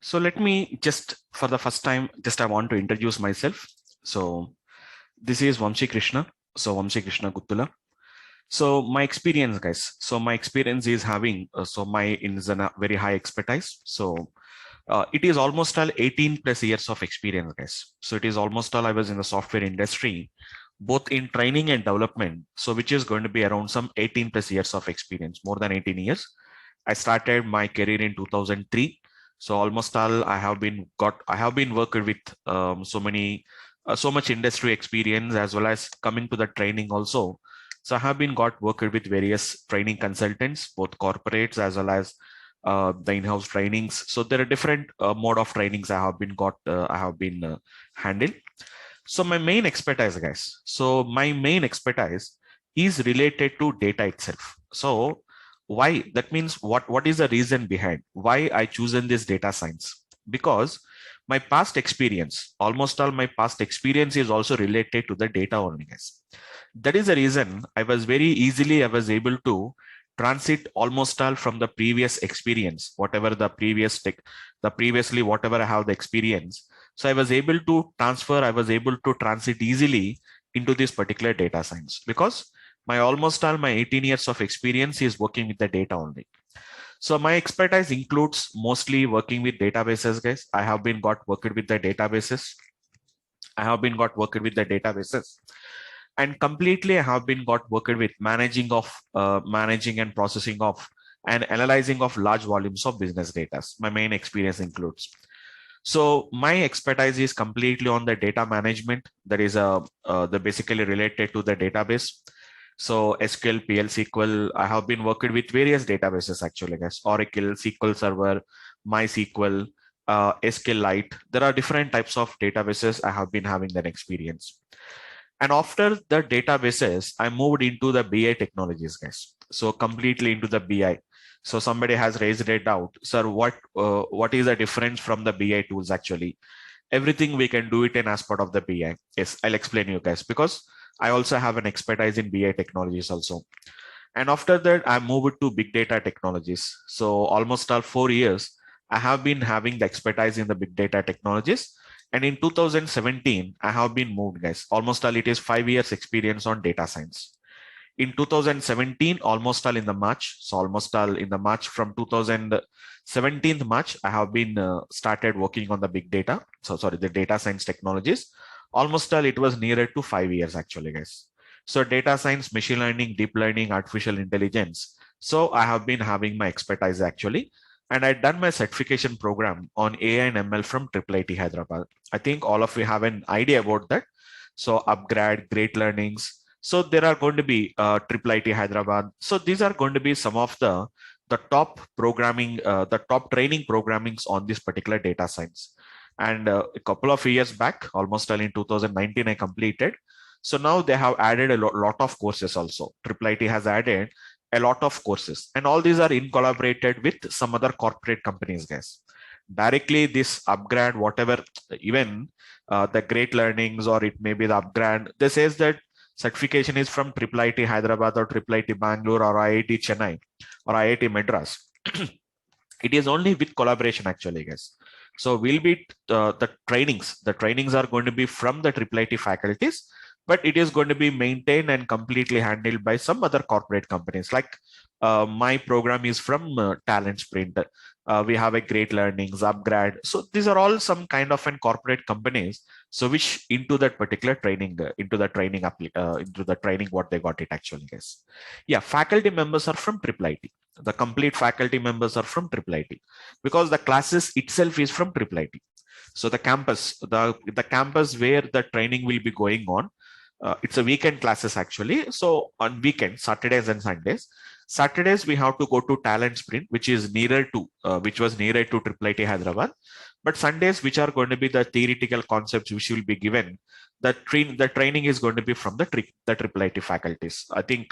So let me just, for the first time, just I want to introduce myself. So this is Vamshi Krishna. So Vamshi Krishna Guttula. So my experience, guys. So my experience is having, so my is a very high expertise. So it is almost all 18 plus years of experience, guys. So it is almost all I was in the software industry, both in training and development. So which is going to be around some 18 plus years of experience, more than 18 years. I started my career in 2003. So almost all I have been working with so much industry experience as well as coming to the training also. So I have been got worked with various training consultants, both corporates as well as the in-house trainings. So there are different mode of trainings I have been handled. So my main expertise, guys. So my main expertise is related to data itself. So why? That means what is the reason behind why I chosen this data science? Because my past experience, almost all my past experience is also related to the data only, guys. That is the reason I was able to transit almost all from the previous experience, whatever the previous tech, the previously whatever I have the experience. So I was able to transfer, I was able to transit easily into this particular data science because my almost all my 18 years of experience is working with the data only. So my expertise includes mostly working with databases, guys. I have been got worked with the databases. I have been got worked with the databases, and completely I have been got worked with managing and processing of and analyzing of large volumes of business data. My main experience includes. So my expertise is completely on the data management. That is the basically related to the database. So SQL, PL, SQL. I have been working with various databases actually, guys. Oracle, SQL Server, MySQL, SQLite. There are different types of databases I have been having that experience. And after the databases, I moved into the BI technologies, guys. So completely into the BI. So somebody has raised a doubt, sir. What is the difference from the BI tools actually? Everything we can do it in as part of the BI. Yes, I'll explain you guys because I also have an expertise in BI technologies also. And after that, I moved to big data technologies. So almost all 4 years, I have been having the expertise in the big data technologies. And in 2017, I have been moved, guys. Almost all it is 5 years experience on data science. In 2017, almost all in the March. So almost all in the March from 2017 March, I have been started working on the big data. So sorry, the data science technologies. Almost all it was nearer to 5 years actually, guys. So data science, machine learning, deep learning, artificial intelligence. So I have been having my expertise actually. And I done my certification program on AI and ML from IIIT Hyderabad. I think all of you have an idea about that. So upgrade, great learnings. So there are going to be IIIT Hyderabad. So these are going to be some of the top programming, the top training programmings on this particular data science. And a couple of years back, almost in 2019, I completed. So now they have added a lot of courses also. IIIT has added a lot of courses, and all these are in collaborated with some other corporate companies, guys. Directly this upgrade, whatever, even the great learnings or it may be the upgrade, they says that certification is from IIIT Hyderabad or IIIT Bangalore or IIT Chennai or IIT Madras. It is only with collaboration actually, guys. So we'll be the trainings are going to be from the IIIT faculties, but it is going to be maintained and completely handled by some other corporate companies. Like my program is from Talent Sprint. We have a great learnings upgrade. So these are all some kind of an corporate companies. So which into that particular training, into the training what they got it actually, guys. Yeah, faculty members are from IIIT. The complete faculty members are from IIIT because the classes itself is from IIIT. So the campus where the training will be going on, it's a weekend classes actually. So on weekends, Saturdays and Sundays, Saturdays we have to go to Talent Sprint, which was nearer to IIIT Hyderabad. But Sundays, which are going to be the theoretical concepts which will be given, the training is going to be from the IIIT faculties. I think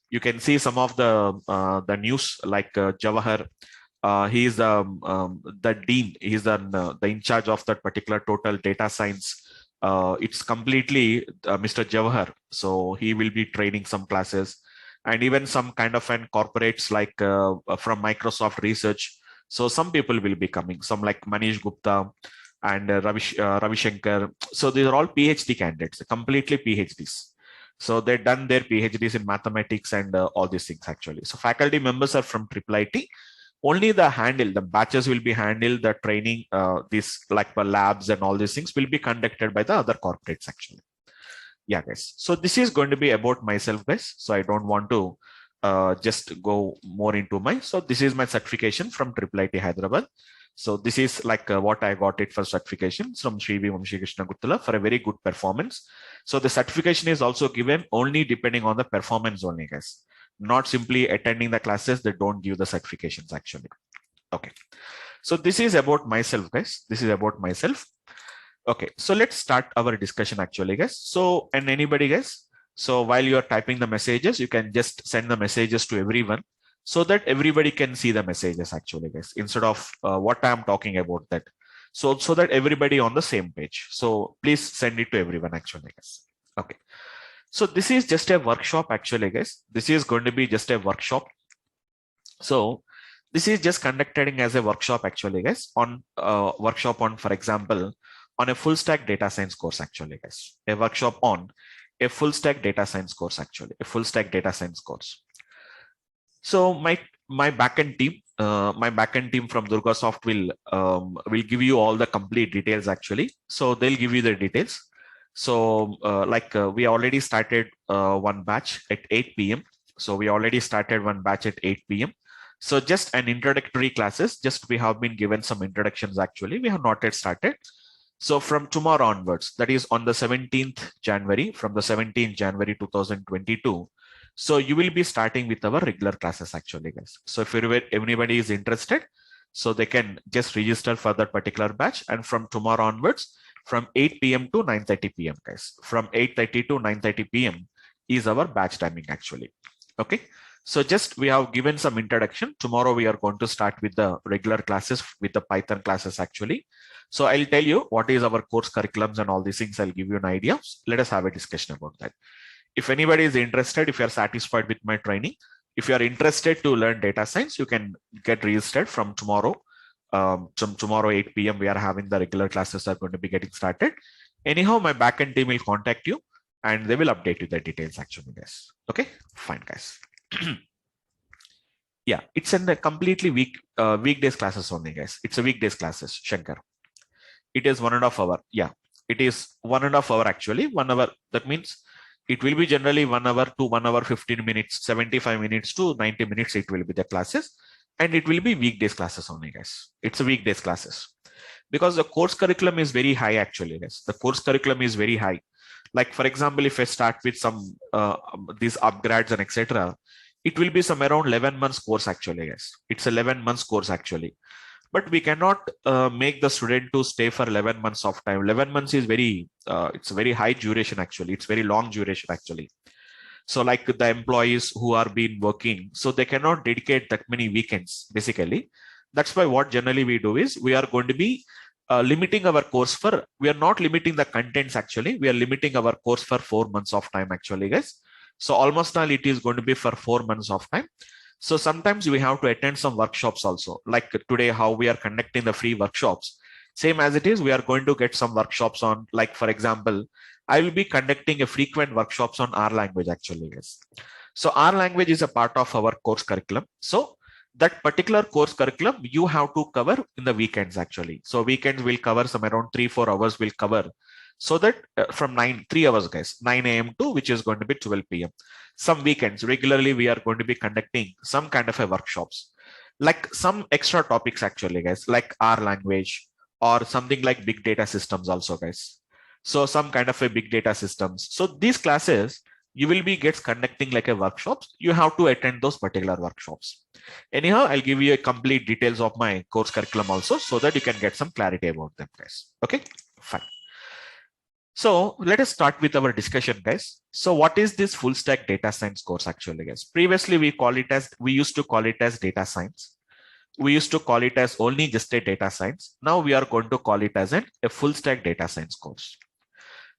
you can see some of the news like Jawahar. He is the dean. He's the in charge of that particular total data science. It's completely Mr. Jawahar. So he will be training some classes, and even some kind of an corporates like from Microsoft Research. So some people will be coming, some like Manish Gupta and Ravi Shankar. So these are all PhD candidates, completely PhDs. So they've done their PhDs in mathematics and all these things actually. So faculty members are from IIIT. Only the batches will be handled, the training, these like the labs and all these things will be conducted by the other corporates actually. Yeah, guys. So this is going to be about myself, guys. So I don't want to just go more into so this is my certification from IIIT Hyderabad. So this is like what I got it for certification from Sri V. Vamshi Krishna Guttula for a very good performance. So the certification is also given only depending on the performance only, guys. Not simply attending the classes, they don't give the certifications actually. Okay. So this is about myself, guys. This is about myself. Okay, so let's start our discussion actually, guys. So, and anybody, guys, so while you are typing the messages, you can just send the messages to everyone so that everybody can see the messages actually, guys, instead of what I'm talking about that. So that everybody on the same page. So please send it to everyone actually, guys. Okay. So this is just a workshop actually, guys. This is going to be just a workshop. So this is just conducting as a workshop actually, guys, on workshop on, for example, on a full stack data science course actually, guys. A workshop on a full stack data science course actually, a full stack data science course. So my backend team, from Durgasoft will give you all the complete details actually. So they'll give you the details. So we already started one batch at 8 p.m. So we already started one batch at 8 p.m. So just an introductory classes, just we have been given some introductions actually. We have not yet started. So from tomorrow onwards, that is on the 17th January, from the 17th January 2022. So you will be starting with our regular classes actually, guys. So if anybody is interested, so they can just register for that particular batch. And from tomorrow onwards, from 8 p.m. to 9:30 p.m. guys. From 8:30 to 9:30 p.m. is our batch timing actually. Okay. So just we have given some introduction. Tomorrow we are going to start with the regular classes, with the Python classes actually. So I'll tell you what is our course curriculums and all these things. I'll give you an idea. Let us have a discussion about that. If anybody is interested, if you're satisfied with my training, if you're interested to learn data science, you can get registered from tomorrow. From tomorrow 8 p.m. we are having the regular classes are going to be getting started. Anyhow, my backend team will contact you and they will update you the details actually, guys. Okay, fine, guys. Yeah, it's in the completely weekdays classes only, guys. It's a weekdays classes, Shankar. It is 1.5 hour. Yeah, it is 1.5 hour actually. 1 hour. That means it will be generally 1 hour to 1 hour 15 minutes, 75 minutes to 90 minutes. It will be the classes, and it will be weekdays classes only, guys. It's a weekdays classes because the course curriculum is very high actually, guys. The course curriculum is very high. Like for example, if I start with some these upgrades and etc., it will be some around 11 months course actually, guys. It's 11 months course actually. But we cannot make the student to stay for 11 months of time. 11 months is it's a very high duration actually. It's very long duration actually. So like the employees who are been working, so they cannot dedicate that many weekends basically. That's why what generally we do is we are going to be limiting our course we are not limiting the contents actually. We are limiting our course for 4 months of time actually, guys. So almost all it is going to be for 4 months of time. So sometimes we have to attend some workshops also, like today, how we are conducting the free workshops. Same as it is, we are going to get some workshops on, like, for example, I will be conducting a frequent workshops on R language actually, guys. So R language is a part of our course curriculum. So that particular course curriculum, you have to cover in the weekends actually. So weekends will cover some around 3-4 hours will cover. So that from 3 hours, guys, 9 a.m. to which is going to be 12 p.m. Some weekends, regularly, we are going to be conducting some kind of a workshops, like some extra topics actually, guys, like R language or something like big data systems also, guys. So some kind of a big data systems. So these classes, you will be conducting like a workshops. You have to attend those particular workshops. Anyhow, I'll give you a complete details of my course curriculum also so that you can get some clarity about them, guys. Okay, fine. So let us start with our discussion, guys. So what is this full stack data science course actually, guys? Previously, we used to call it as data science. We used to call it as only just a data science. Now we are going to call it as a full stack data science course.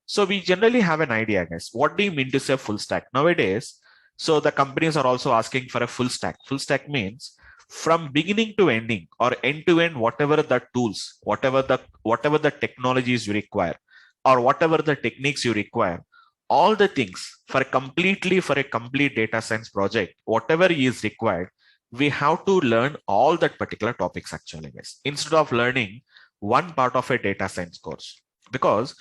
So we generally have an idea, guys. What do you mean to say full stack? Nowadays, so the companies are also asking for a full stack. Full stack means from beginning to ending or end to end, whatever the tools, whatever the technologies you require, or whatever the techniques you require, all the things for a complete data science project, whatever is required, we have to learn all that particular topics actually, guys, instead of learning one part of a data science course. Because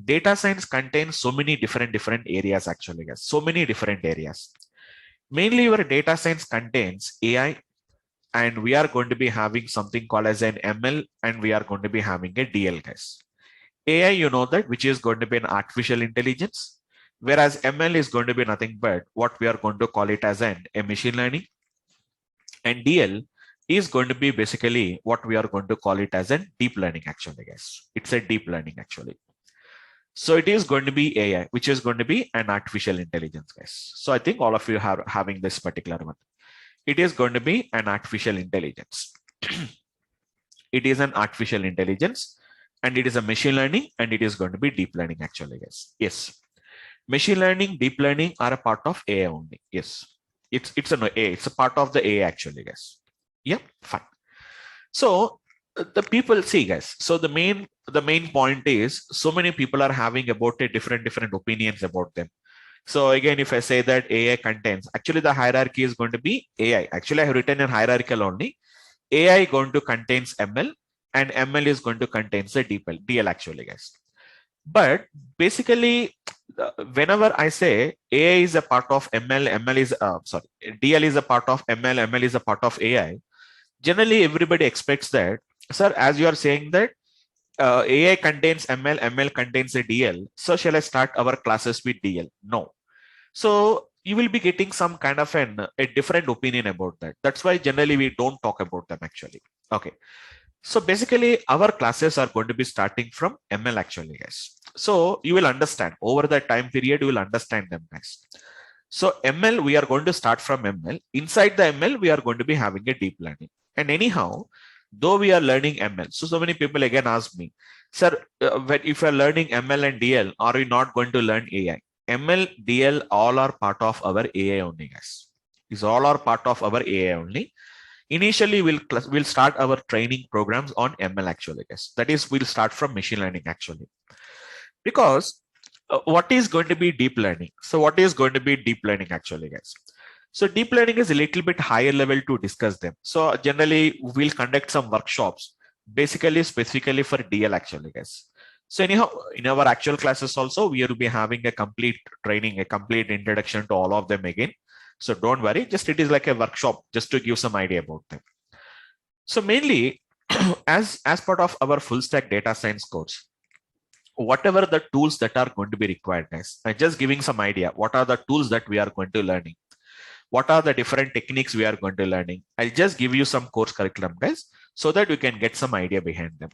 data science contains so many different areas actually, guys, so many different areas. Mainly your data science contains AI, and we are going to be having something called as an ML, and we are going to be having a DL, guys. AI, you know that, which is going to be an artificial intelligence, whereas ML is going to be nothing but what we are going to call it as a machine learning, and DL is going to be basically what we are going to call it as a deep learning actually, guys. It's a deep learning actually. So it is going to be AI, which is going to be an artificial intelligence, guys. So I think all of you are having this particular one. It is going to be an artificial intelligence. It is an artificial intelligence, and it is a machine learning, and it is going to be deep learning actually, guys. Yes. Machine learning, deep learning are a part of AI only. Yes. It's a part of the AI actually, guys. Yeah, fine. So the people see, guys. So the main point is, so many people are having about a different opinions about them. So again, if I say that AI contains, actually the hierarchy is going to be AI. Actually, I have written in hierarchical only. AI going to contains ML, and ML is going to contain the DL actually, guys. But basically, whenever I say AI is a part of ML, DL is a part of ML, ML is a part of AI, generally everybody expects that, sir, as you are saying that AI contains ML, ML contains a DL, so shall I start our classes with DL? No. So you will be getting some kind of a different opinion about that. That's why generally we don't talk about them actually. Okay. So basically our classes are going to be starting from ML actually, guys. So you will understand over the time period, you will understand them, guys. So ML, we are going to start from ML. Inside the ML, we are going to be having a deep learning. And anyhow, though we are learning ML, so many people again ask me, sir, if you are learning ML and DL, are we not going to learn AI? ML, DL, all are part of our AI only, guys. Is all are part of our AI only. Initially, we'll start our training programs on ML actually, guys. That is, we'll start from machine learning actually. Because what is going to be deep learning? So what is going to be deep learning actually, guys? So deep learning is a little bit higher level to discuss them. So generally, we'll conduct some workshops, basically specifically for DL actually, guys. So anyhow, in our actual classes also, we will be having a complete training, a complete introduction to all of them again. So don't worry, just it is like a workshop just to give some idea about them. So mainly, as part of our full stack data science course, whatever the tools that are going to be required, guys, I'm just giving some idea. What are the tools that we are going to learning? What are the different techniques we are going to learning? I'll just give you some course curriculum, guys, so that you can get some idea behind them.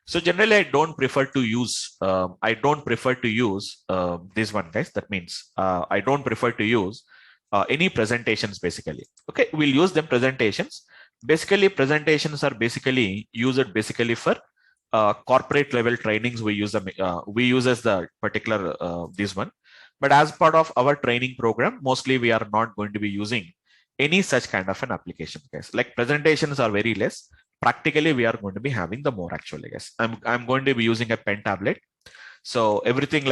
So generally, I don't prefer to use this one, guys. That means I don't prefer to use any presentations basically. Okay, we'll use them presentations. Basically, presentations are basically used basically for corporate level trainings. We use them. We use as the particular this one. But as part of our training program, mostly we are not going to be using any such kind of an application, guys. Like presentations are very less. Practically, we are going to be having the more actually, guys. I'm going to be using a pen tablet. So everything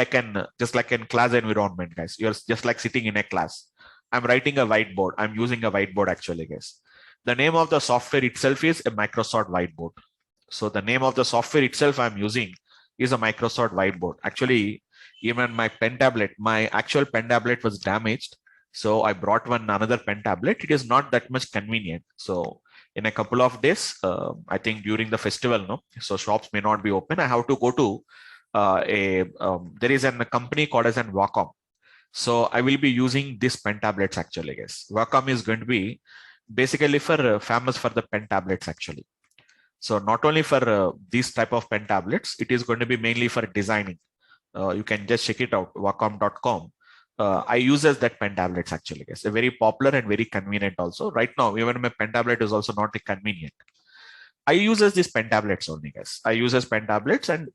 just like in class environment, guys. You're just like sitting in a class. I'm writing a whiteboard. I'm using a whiteboard actually, guys. The name of the software itself is a Microsoft Whiteboard. So the name of the software itself I'm using is a Microsoft Whiteboard. Actually, even my pen tablet, my actual pen tablet was damaged. So I brought another pen tablet. It is not that much convenient. So in a couple of days, I think during the festival, no, so shops may not be open. I have to go to there is a company called as an Wacom. So I will be using this pen tablets actually, guys. Wacom is going to be basically for famous for the pen tablets actually. So not only for these type of pen tablets, it is going to be mainly for designing. You can just check it out, wacom.com. I use as that pen tablets actually, guys. A very popular and very convenient also. Right now, even my pen tablet is also not convenient. I use as these pen tablets only, guys. I use as pen tablets, and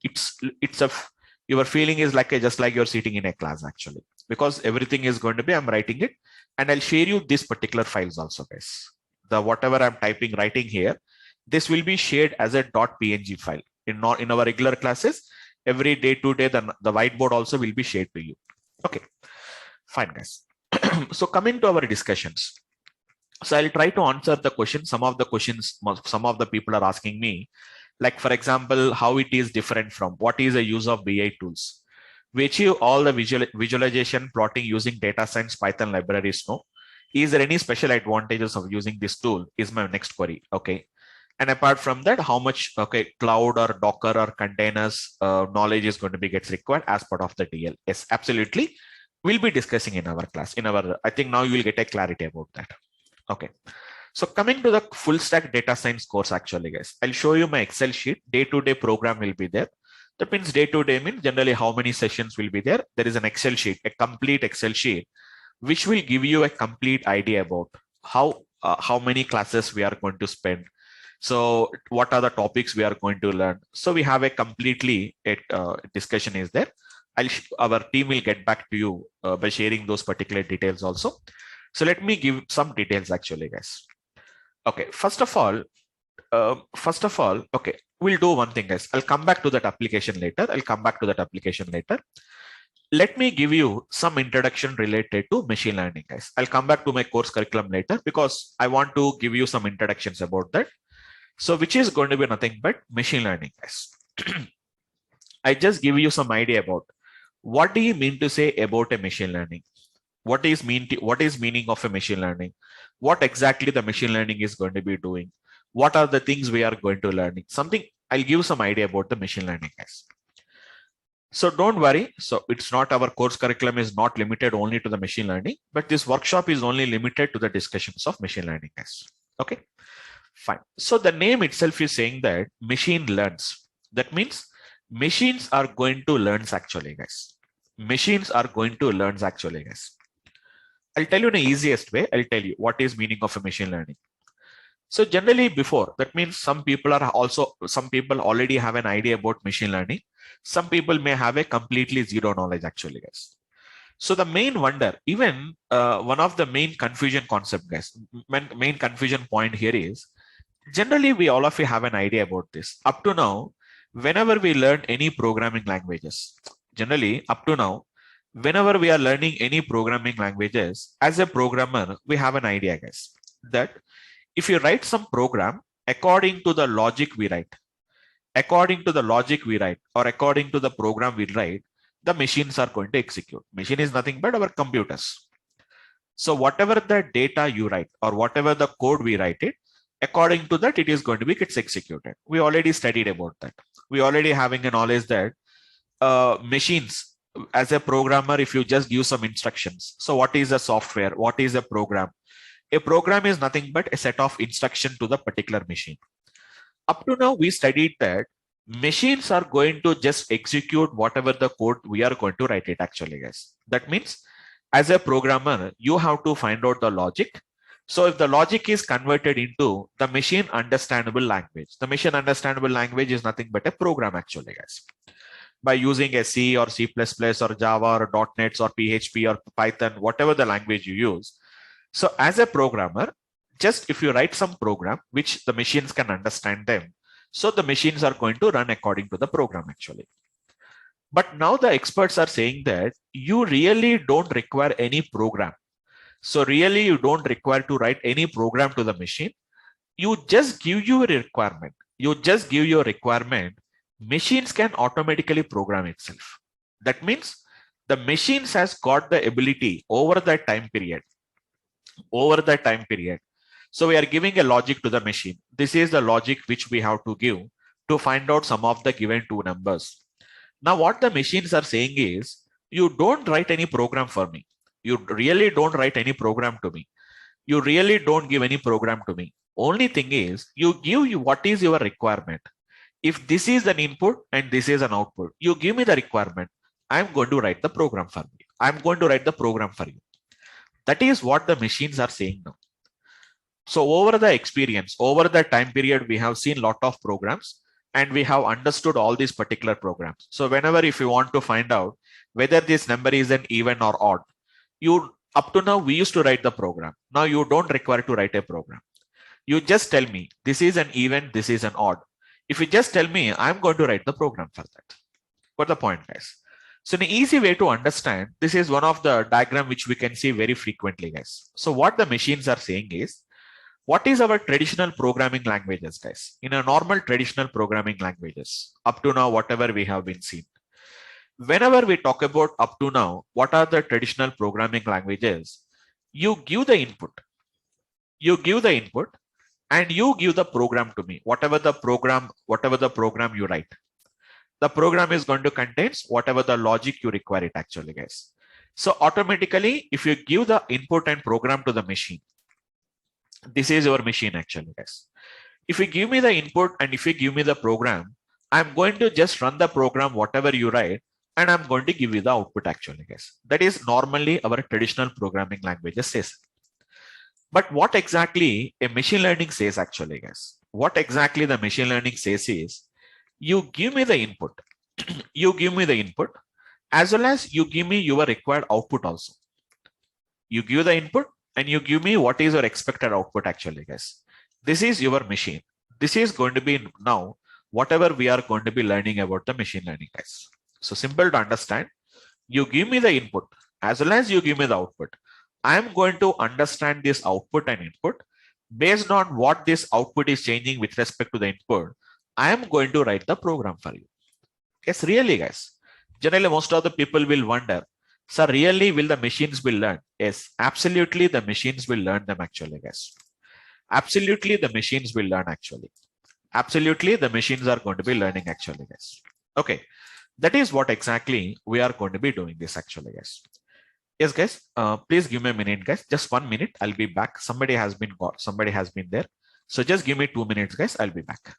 your feeling is like just like you're sitting in a class actually, because everything is going to be, I'm writing it, and I'll share you these particular files also, guys. the whatever I'm writing here, this will be shared as a .png file. In our regular classes, every day to day, the whiteboard also will be shared to you. Okay, fine, guys. So coming to our discussions. So I'll try to answer the question. Some of the questions, some of the people are asking me, like for example, how it is different from what is the use of BI tools. We achieve all the visualization plotting using data science Python libraries. No, is there any special advantages of using this tool? Is my next query. Okay. And apart from that, how much cloud or Docker or containers knowledge is going to be gets required as part of the DL? Yes, absolutely. We'll be discussing in our class. I think now you will get a clarity about that. Okay. So coming to the full stack data science course, actually, guys, I'll show you my Excel sheet. Day-to-day program will be there. That means day-to-day means generally how many sessions will be there. There is an Excel sheet, a complete Excel sheet, which will give you a complete idea about how many classes we are going to spend. So what are the topics we are going to learn? So we have a completely discussion is there. Our team will get back to you by sharing those particular details also. So let me give some details actually, guys. Okay, first of all, okay, we'll do one thing, guys. I'll come back to that application later. Let me give you some introduction related to machine learning, guys. I'll come back to my course curriculum later because I want to give you some introductions about that. So which is going to be nothing but machine learning, guys. I just give you some idea about what do you mean to say about a machine learning? What is meaning of a machine learning? What exactly the machine learning is going to be doing? What are the things we are going to learn? Something I'll give some idea about the machine learning, guys. So don't worry. So it's not our course curriculum is not limited only to the machine learning, but this workshop is only limited to the discussions of machine learning, guys. Okay, fine. So the name itself is saying that machine learns. That means machines are going to learn actually, guys. Machines are going to learn actually, guys. I'll tell you in the easiest way. I'll tell you what is meaning of a machine learning. So generally before, that means some people already have an idea about machine learning. Some people may have a completely zero knowledge actually, guys. So the main wonder, even one of the main confusion concept, guys, main confusion point here is, generally we all of you have an idea about this. Up to now, whenever we learn any programming languages, generally up to now, whenever we are learning any programming languages, as a programmer, we have an idea, guys, that if you write some program according to the logic we write, or according to the program we write, the machines are going to execute. Machine is nothing but our computers. So whatever the data you write or whatever the code we write it, according to that, it is going to be gets executed. We already studied about that. We already having a knowledge that machines, as a programmer, if you just give some instructions. So what is a software? What is a program? A program is nothing but a set of instruction to the particular machine. Up to now, we studied that machines are going to just execute whatever the code we are going to write it actually, guys. That means as a programmer, you have to find out the logic. So if the logic is converted into the machine understandable language, the machine understandable language is nothing but a program actually, guys. By using a C or C++ or Java or .NET or PHP or Python, whatever the language you use. So as a programmer, just if you write some program, which the machines can understand them, so the machines are going to run according to the program actually. But now the experts are saying that you really don't require any program. So really you don't require to write any program to the machine. You just give your requirement. Machines can automatically program itself. That means the machines has got the ability over that time period. So we are giving a logic to the machine. This is the logic which we have to give to find out some of the given two numbers. Now what the machines are saying is, you don't write any program for me. You really don't write any program to me. You really don't give any program to me. Only thing is, you give what is your requirement. If this is an input and this is an output, you give me the requirement. I'm going to write the program for you. That is what the machines are saying now. So over the experience, over the time period, we have seen a lot of programs and we have understood all these particular programs. So whenever if you want to find out whether this number is an even or odd, up to now we used to write the program. Now you don't require to write a program. You just tell me this is an even, this is an odd. If you just tell me, I'm going to write the program for that. What the point, guys? So an easy way to understand, this is one of the diagram which we can see very frequently, guys. So what the machines are saying is, what is our traditional programming languages, guys? In a normal traditional programming languages, up to now, whatever we have been seen. Whenever we talk about up to now, what are the traditional programming languages? You give the input. You give the input and you give the program to me, whatever the program you write. The program is going to contain whatever the logic you require it actually, guys. So automatically, if you give the input and program to the machine, this is your machine actually, guys. If you give me the input and if you give me the program, I'm going to just run the program, whatever you write, and I'm going to give you the output actually, guys. That is normally our traditional programming languages says. But what exactly a machine learning says actually, guys? What exactly the machine learning says is, you give me the input, you give me the input, as well as you give me your required output also. You give the input and you give me what is your expected output actually, guys. This is your machine. This is going to be now whatever we are going to be learning about the machine learning, guys. So simple to understand. You give me the input as well as you give me the output. I am going to understand this output and input. Based on what this output is changing with respect to the input, I am going to write the program for you. Yes, really, guys. Generally, most of the people will wonder, sir, really, will the machines will learn? Yes, absolutely, the machines will learn them actually, guys. Absolutely, the machines will learn actually. Absolutely, the machines are going to be learning actually, guys. Okay, that is what exactly we are going to be doing this actually, guys. Yes, guys, please give me a minute, guys. Just 1 minute, I'll be back. Somebody has been there. So just give me 2 minutes, guys. I'll be back.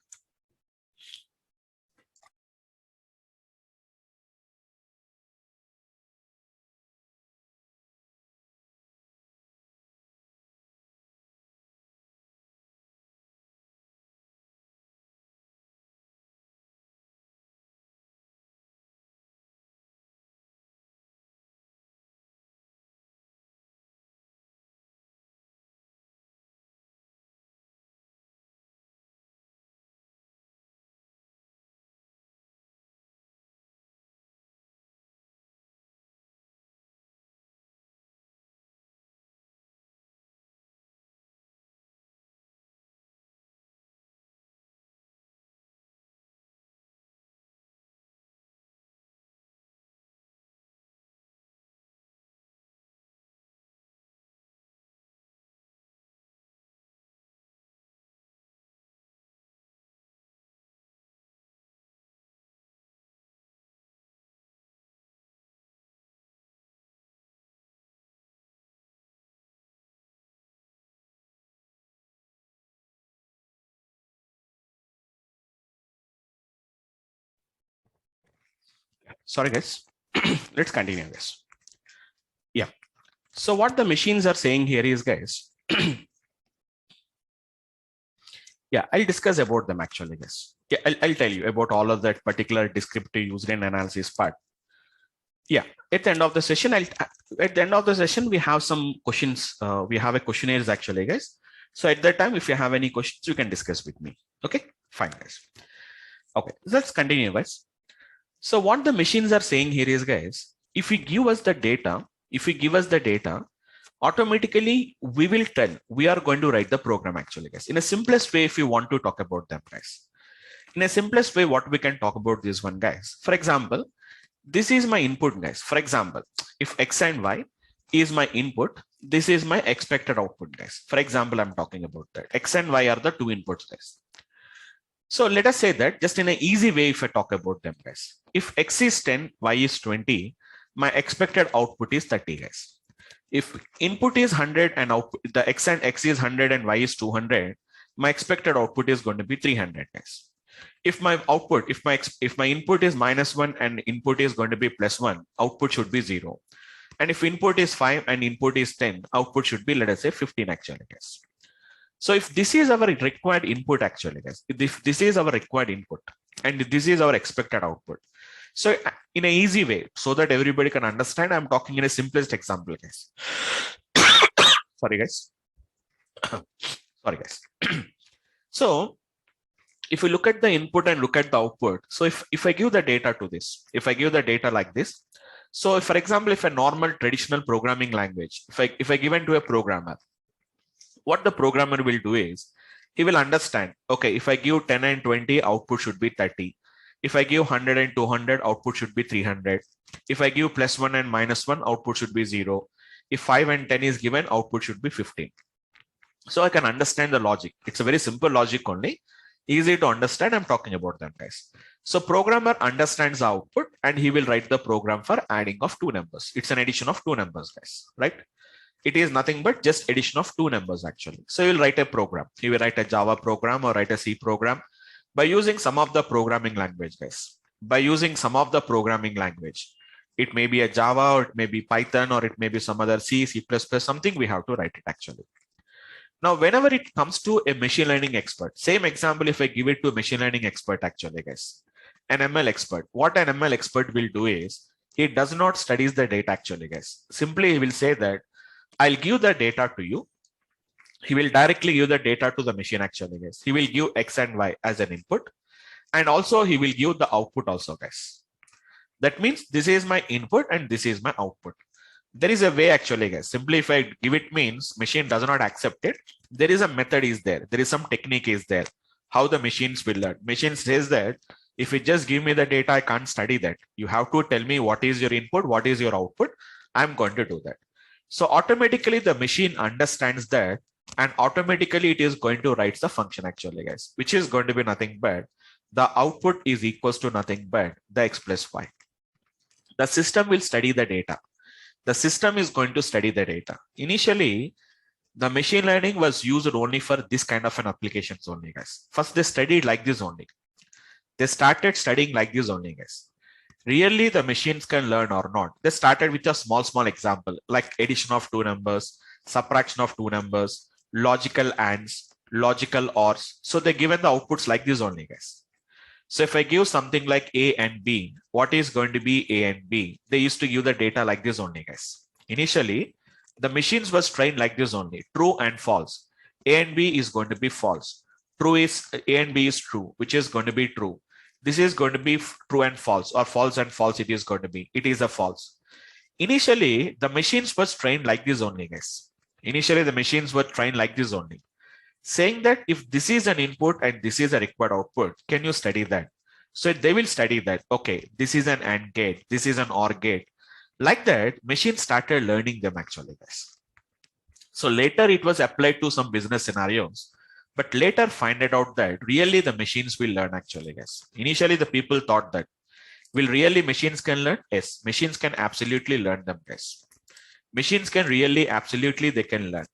Sorry, guys. Let's continue this. Yeah. So what the machines are saying here is, guys, yeah, I'll discuss about them actually, guys. Yeah, I'll tell you about all of that particular descriptive user analysis part. Yeah, at the end of the session, we have some questions. We have a questionnaires actually, guys. So at that time, if you have any questions, you can discuss with me. Okay, fine, guys. Okay, let's continue, guys. So what the machines are saying here is, guys, if you give us the data, automatically we will tell, we are going to write the program actually, guys. In a simplest way, if you want to talk about them, guys. In a simplest way, what we can talk about this one, guys. For example, this is my input, guys. For example, if X and Y is my input, this is my expected output, guys. For example, I'm talking about that. X and Y are the two inputs, guys. So let us say that just in an easy way, if I talk about them, guys, if X is 10, Y is 20, my expected output is 30, guys. If input is 100 and output, the X and X is 100 and Y is 200, my expected output is going to be 300, guys. If my output, if my input is -1 and input is going to be +1, output should be 0. And if input is 5 and input is 10, output should be, let us say, 15 actually, guys. So if this is our required input actually, guys, if this is our required input and this is our expected output. So in an easy way, so that everybody can understand, I'm talking in a simplest example, guys. Sorry, guys. Sorry, guys. So if we look at the input and look at the output, so if I give the data to this, if I give the data like this, so if, for example, if a normal traditional programming language, if I give it to a programmer, what the programmer will do is he will understand, okay, if I give 10 and 20, output should be 30. If I give 100 and 200, output should be 300. If I give +1 and -1, output should be 0. If 5 and 10 is given, output should be 15. So I can understand the logic. It's a very simple logic only, easy to understand. I'm talking about them, guys. So programmer understands the output and he will write the program for adding of two numbers. It's an addition of two numbers, guys, right? It is nothing but just addition of two numbers actually. So you'll write a program. You will write a Java program or write a C program by using some of the programming language, guys. By using some of the programming language. It may be a Java or it may be Python or it may be some other C, C++, something we have to write it actually. Now, whenever it comes to a machine learning expert, same example, if I give it to a machine learning expert actually, guys, an ML expert, what an ML expert will do is he does not studies the data actually, guys. Simply he will say that I'll give the data to you. He will directly give the data to the machine actually, guys. He will give X and Y as an input. And also he will give the output also, guys. That means this is my input and this is my output. There is a way actually, guys. Simply if I give it means machine does not accept it. There is a method is there. There is some technique is there. How the machines will learn. Machine says that if you just give me the data, I can't study that. You have to tell me what is your input, what is your output. I'm going to do that. So automatically the machine understands that and automatically it is going to write the function actually, guys, which is going to be nothing but the output is equals to nothing but the X plus Y. The system will study the data. The system is going to study the data. Initially, the machine learning was used only for this kind of an applications only, guys. First, they studied like this only. They started studying like this only, guys. Really, the machines can learn or not. They started with a small example, like addition of two numbers, subtraction of two numbers, logical ands, logical ors. So they given the outputs like this only, guys. So if I give something like A and B, what is going to be A and B? They used to give the data like this only, guys. Initially, the machines was trained like this only, true and false. A and B is going to be false. True is A and B is true, which is going to be true. This is going to be true and false, or false and false it is going to be. It is a false. Initially, the machines was trained like this only, guys. Initially, the machines were trained like this only. Saying that if this is an input and this is a required output, can you study that? So they will study that, okay, this is an AND gate, this is an OR gate. Like that, machines started learning them actually, guys. So later it was applied to some business scenarios, but later find it out that really the machines will learn actually, guys. Initially, the people thought that, will really machines can learn? Yes, machines can absolutely learn them, guys. Machines can really, absolutely, they can learn.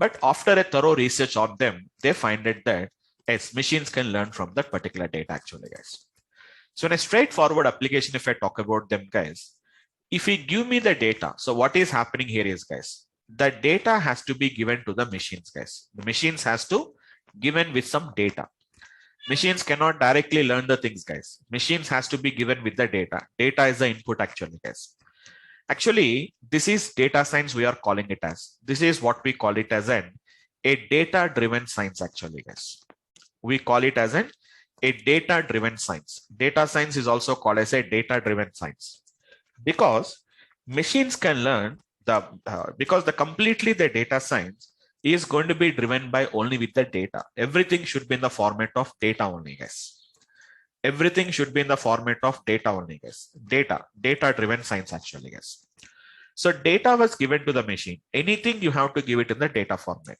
But after a thorough research on them, they find it that yes, machines can learn from that particular data actually, guys. So in a straightforward application, if I talk about them, guys, if you give me the data, so what is happening here is, guys, the data has to be given to the machines, guys. The machines has to given with some data. Machines cannot directly learn the things, guys. Machines has to be given with the data. Data is the input actually, guys. Actually, this is data science we are calling it as. This is what we call it as a data-driven science actually, guys. We call it as a data-driven science. Data science is also called as a data-driven science because machines can learn because completely the data science is going to be driven by only with the data. Everything should be in the format of data only, guys. Everything should be in the format of data only, guys. Data driven science actually, guys. So data was given to the machine. Anything you have to give it in the data format.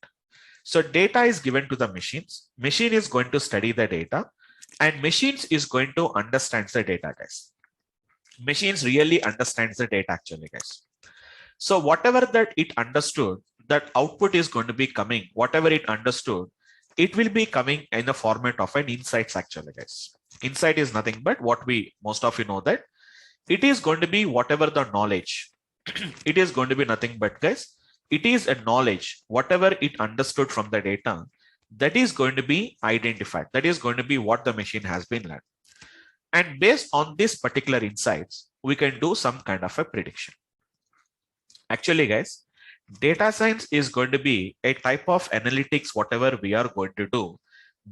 So data is given to the machines. Machine is going to study the data and machines is going to understand the data, guys. Machines really understands the data actually, guys. So whatever that it understood, that output is going to be coming, whatever it understood, it will be coming in the format of an insights actually, guys. Insight is nothing but what most of you know that it is going to be whatever the knowledge. It is going to be nothing but, guys, it is a knowledge, whatever it understood from the data, that is going to be identified. That is going to be what the machine has been learned. And based on this particular insights, we can do some kind of a prediction. Actually, guys, Data science is going to be a type of analytics, whatever we are going to do.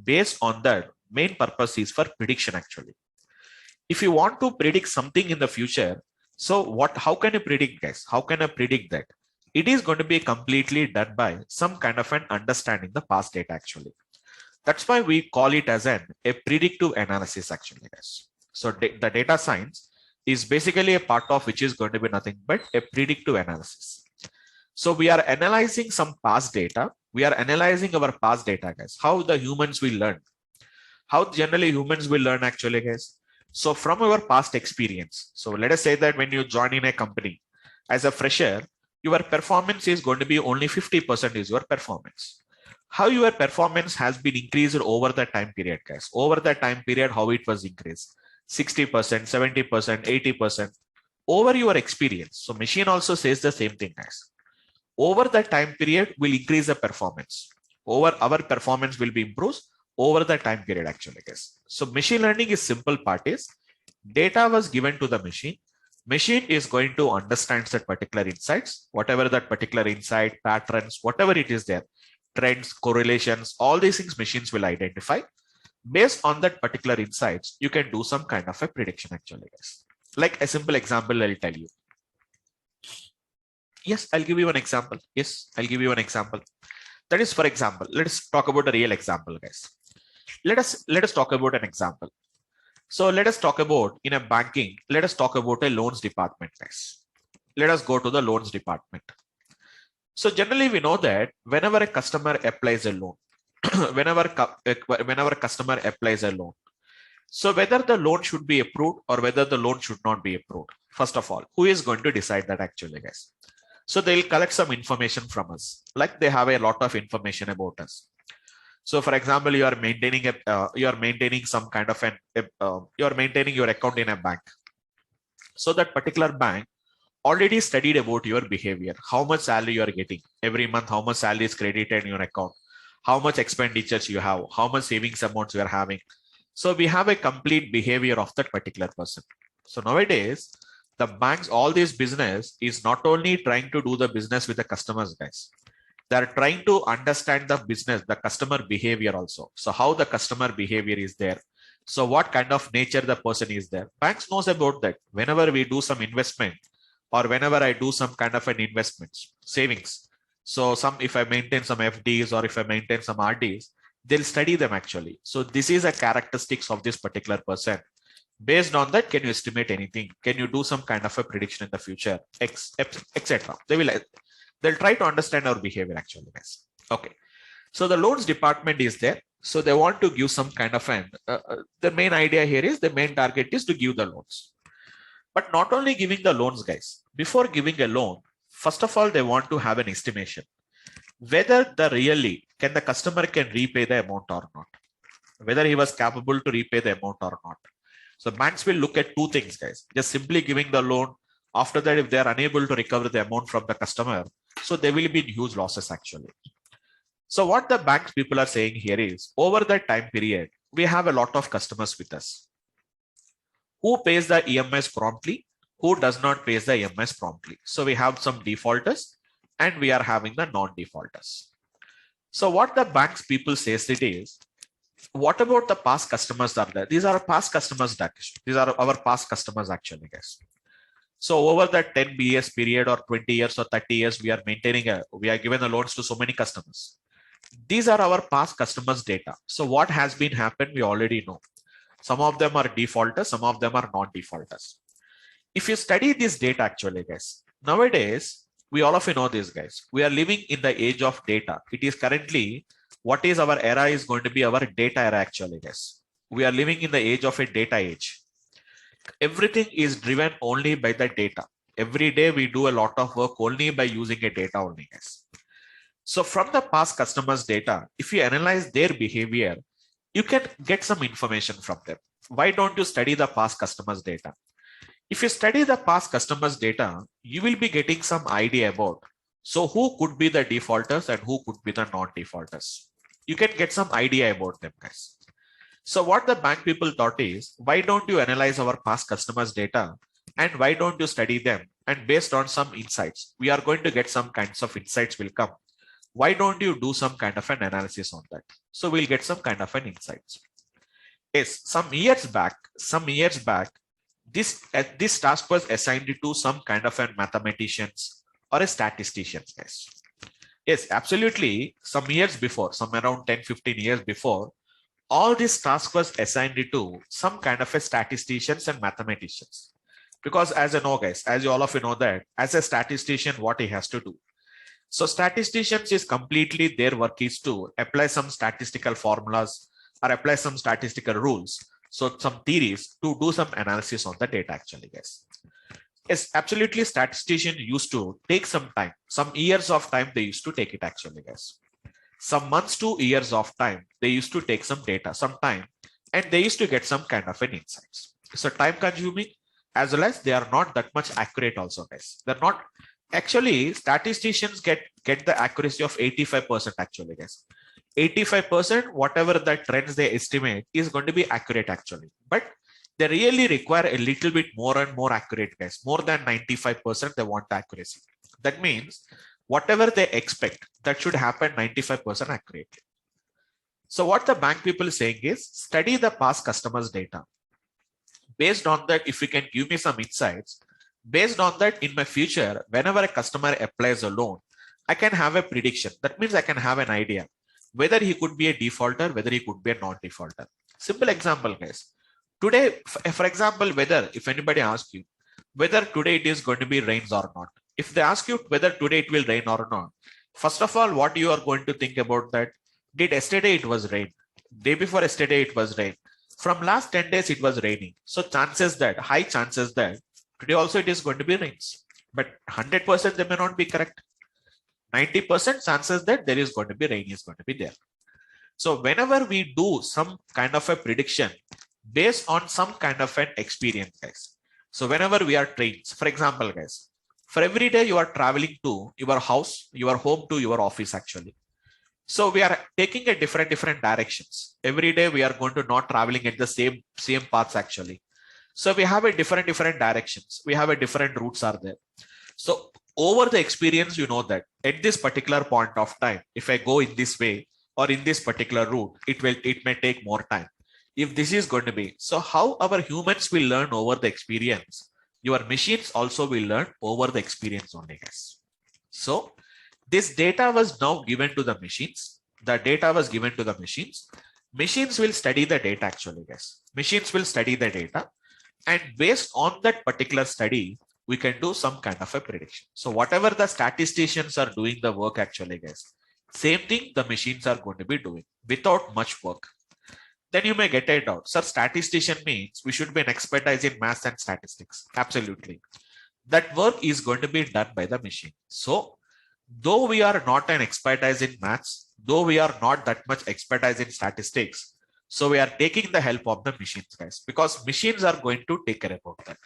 Based on that, main purpose is for prediction actually. If you want to predict something in the future, so how can you predict, guys? How can I predict that? It is going to be completely done by some kind of an understanding the past data actually. That's why we call it as a predictive analysis actually, guys. So the data science is basically a part of which is going to be nothing but a predictive analysis. So we are analyzing some past data. We are analyzing our past data, guys. How the humans will learn. How generally humans will learn actually, guys. So from our past experience. So let us say that when you join in a company as a fresher, your performance is going to be only 50% is your performance. How your performance has been increased over the time period, guys. Over the time period, how it was increased. 60%, 70%, 80%. Over your experience. So machine also says the same thing, guys. Over the time period will increase the performance. Over our performance will be improved over the time period actually, guys. So machine learning is simple part is data was given to the machine. Machine is going to understand that particular insights, whatever that particular insight, patterns, whatever it is there, trends, correlations, all these things machines will identify. Based on that particular insights, you can do some kind of a prediction actually, guys. Like a simple example, I'll tell you. Yes, I'll give you an example. Yes, I'll give you an example. That is, for example, let's talk about a real example, guys. Let us talk about an example. So let us talk about in a banking, let us talk about a loans department, guys. Let us go to the loans department. So generally we know that whenever a customer applies a loan, whenever customer applies a loan, so whether the loan should be approved or whether the loan should not be approved, first of all, who is going to decide that actually, guys? So they'll collect some information from us, like they have a lot of information about us. So for example, you are maintaining some kind of you are maintaining your account in a bank. So that particular bank already studied about your behavior, how much salary you are getting every month, how much salary is credited in your account, how much expenditures you have, how much savings amounts you are having. So we have a complete behavior of that particular person. So nowadays, the banks, all this business is not only trying to do the business with the customers, guys. They're trying to understand the business, the customer behavior also. So how the customer behavior is there. So what kind of nature the person is there. Banks knows about that. Whenever we do some investment or whenever I do some kind of an investment, savings. So if I maintain some FDs or if I maintain some RDs, they'll study them actually. So this is a characteristics of this particular person. Based on that, can you estimate anything? Can you do some kind of a prediction in the future, etc. They'll try to understand our behavior actually, guys. Okay. So the loans department is there. So they want to give some kind of the main idea here is the main target is to give the loans. But not only giving the loans, guys. Before giving a loan, first of all, they want to have an estimation. Whether can the customer can repay the amount or not. Whether he was capable to repay the amount or not. So banks will look at two things, guys. Just simply giving the loan. After that, if they are unable to recover the amount from the customer, so there will be huge losses actually. So what the banks people are saying here is, over that time period, we have a lot of customers with us. Who pays the EMIs promptly? Who does not pay the EMIs promptly? So we have some defaulters and we are having the non-defaulters. So what the banks people says it is, what about the past customers that are there? These are past customers. These are our past customers actually, guys. So over that 10 years period or 20 years or 30 years, we are given the loans to so many customers. These are our past customers data. So what has been happened, we already know. Some of them are defaulters, some of them are non-defaulters. If you study this data actually, guys, nowadays, we all of you know this, guys. We are living in the age of data. It is currently, what is our era is going to be our data era actually, guys. We are living in the age of a data age. Everything is driven only by the data. Every day we do a lot of work only by using a data only, guys. So from the past customers data, if you analyze their behavior, you can get some information from them. Why don't you study the past customers data? If you study the past customers data, you will be getting some idea about, so who could be the defaulters and who could be the non-defaulters. You can get some idea about them, guys. So what the bank people thought is, why don't you analyze our past customers data and why don't you study them and based on some insights, we are going to get some kinds of insights will come. Why don't you do some kind of an analysis on that? So we'll get some kind of an insights. Yes, some years back, this task was assigned to some kind of a mathematicians or a statisticians, guys. Yes, absolutely. Some years before, some around 10, 15 years before, all this task was assigned to some kind of a statisticians and mathematicians. Because as you know, guys, as you all of you know that as a statistician, what he has to do. So statisticians is completely their work is to apply some statistical formulas or apply some statistical rules. So some theories to do some analysis on the data actually, guys. Yes, absolutely. Statistician used to take some time, some years of time they used to take it actually, guys. Some months to years of time, they used to take some data, some time, and they used to get some kind of an insights. So time consuming as well as they are not that much accurate also, guys. They're not actually statisticians get the accuracy of 85% actually, guys. 85%, whatever the trends they estimate is going to be accurate actually. But they really require a little bit more and more accurate, guys. More than 95% they want the accuracy. That means whatever they expect, that should happen 95% accurately. So what the bank people is saying is study the past customers data. Based on that, if you can give me some insights, based on that in my future, whenever a customer applies a loan, I can have a prediction. That means I can have an idea whether he could be a defaulter, whether he could be a non-defaulter. Simple example, guys. Today, for example, whether if anybody asks you whether today it is going to be rains or not, if they ask you whether today it will rain or not, first of all, what you are going to think about that? Did yesterday it was rain? Day before yesterday it was rain. From last 10 days it was raining. So chances that, high chances that today also it is going to be rains. But 100% they may not be correct. 90% chances that there is going to be rain is going to be there. So whenever we do some kind of a prediction based on some kind of an experience, guys. So whenever we are trained, for example, guys, for every day you are traveling to your house, your home to your office actually. So we are taking a different directions. Every day we are going to not traveling at the same paths actually. So we have a different directions. We have a different routes are there. So over the experience, you know that at this particular point of time, if I go in this way or in this particular route, it may take more time. If this is going to be, so how our humans will learn over the experience, your machines also will learn over the experience only, guys. So this data was now given to the machines. The data was given to the machines. Machines will study the data actually, guys. Machines will study the data. And based on that particular study, we can do some kind of a prediction. So whatever the statisticians are doing the work actually, guys, same thing the machines are going to be doing without much work. Then you may get it out. Sir, statistician means we should be an expertise in maths and statistics. Absolutely. That work is going to be done by the machine. So though we are not an expertise in maths, though we are not that much expertise in statistics, so we are taking the help of the machines, guys, because machines are going to take care about that.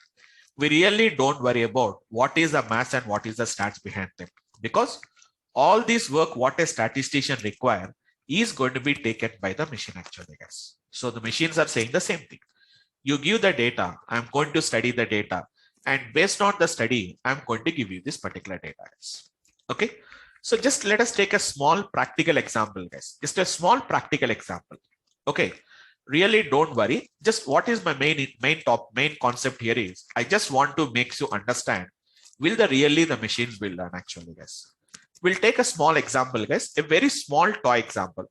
We really don't worry about what is the maths and what is the stats behind them, because all this work, what a statistician require is going to be taken by the machine actually, guys. So the machines are saying the same thing. You give the data, I'm going to study the data, and based on the study, I'm going to give you this particular data, guys. Okay, so just let us take a small practical example, guys. Just a small practical example. Okay, really don't worry. Just what is my main concept here is I just want to make you understand. Will the machines will learn actually, guys? We'll take a small example, guys. A very small toy example.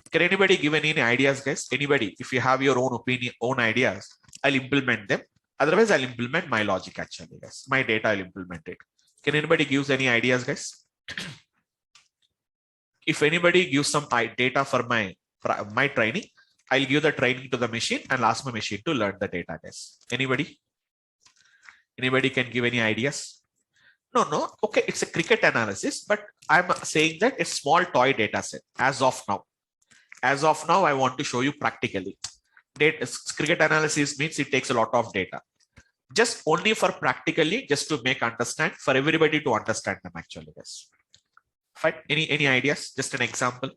Can anybody give any ideas, guys? Anybody? If you have your own opinion, own ideas, I'll implement them. Otherwise, I'll implement my logic actually, guys. My data, I'll implement it. Can anybody give any ideas, guys? If anybody gives some data for my training, I'll give the training to the machine and ask my machine to learn the data, guys. Anybody? Anybody can give any ideas? No. Okay, it's a cricket analysis, but I'm saying that it's small toy data set as of now. As of now, I want to show you practically. Cricket analysis means it takes a lot of data. Just only for practically, just to make understand, for everybody to understand them actually, guys. Fine. Any ideas? Just an example.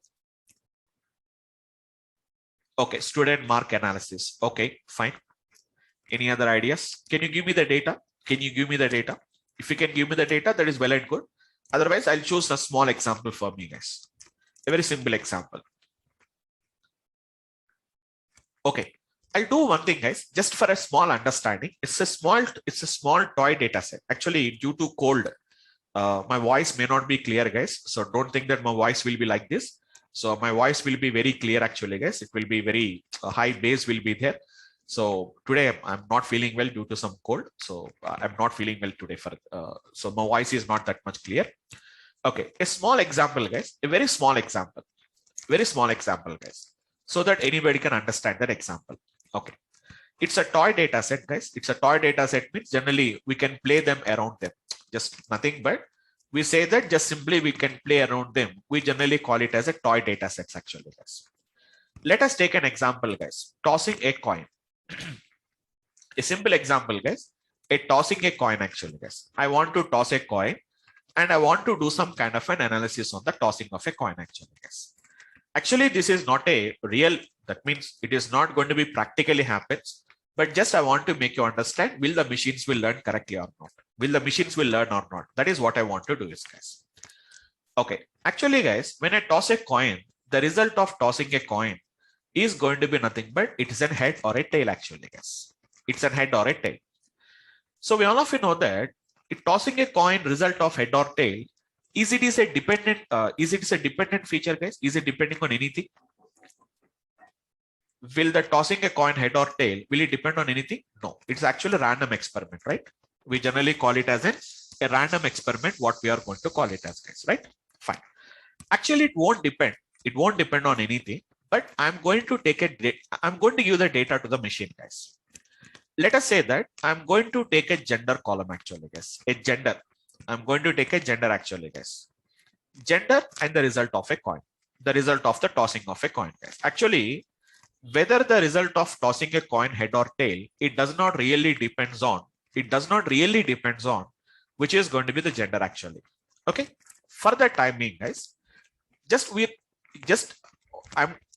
Okay, student mark analysis. Okay, fine. Any other ideas? Can you give me the data? Can you give me the data? If you can give me the data, that is well and good. Otherwise, I'll choose a small example for me, guys. A very simple example. Okay, I'll do one thing, guys, just for a small understanding. It's a small toy data set. Actually, due to cold, my voice may not be clear, guys. So don't think that my voice will be like this. So my voice will be very clear, actually, guys. It will be very high bass will be there. So today I'm not feeling well due to some cold. So I'm not feeling well today so my voice is not that much clear. Okay, a small example, guys, a very small example, guys, so that anybody can understand that example. Okay, it's a toy data set, guys. It's a toy data set means generally we can play them around them. Just nothing but we say that just simply we can play around them. We generally call it as a toy data sets, actually, guys. Let us take an example, guys. Tossing a coin. A simple example, guys. Tossing a coin, actually, guys. I want to toss a coin and I want to do some kind of an analysis on the tossing of a coin, actually, guys. Actually, this is not a real, that means it is not going to be practically happens, but just I want to make you understand, will the machines will learn correctly or not? Will the machines will learn or not? That is what I want to do is, guys. Okay, actually, guys, when I toss a coin, the result of tossing a coin is going to be nothing but it is a head or a tail, actually, guys. It's a head or a tail. So we all of you know that if tossing a coin result of head or tail, is it a dependent feature, guys? Is it depending on anything? Will the tossing a coin head or tail, will it depend on anything? No, it's actually a random experiment, right? We generally call it as a random experiment, what we are going to call it as, guys, right? Fine. Actually, it won't depend. It won't depend on anything, but I'm going to give the data to the machine, guys. Let us say that I'm going to take a gender column, actually, guys. I'm going to take a gender, actually, guys. Gender and the result of a coin. The result of the tossing of a coin, guys. Actually, whether the result of tossing a coin head or tail, it does not really depends on which is going to be the gender, actually. Okay. For the time being, guys,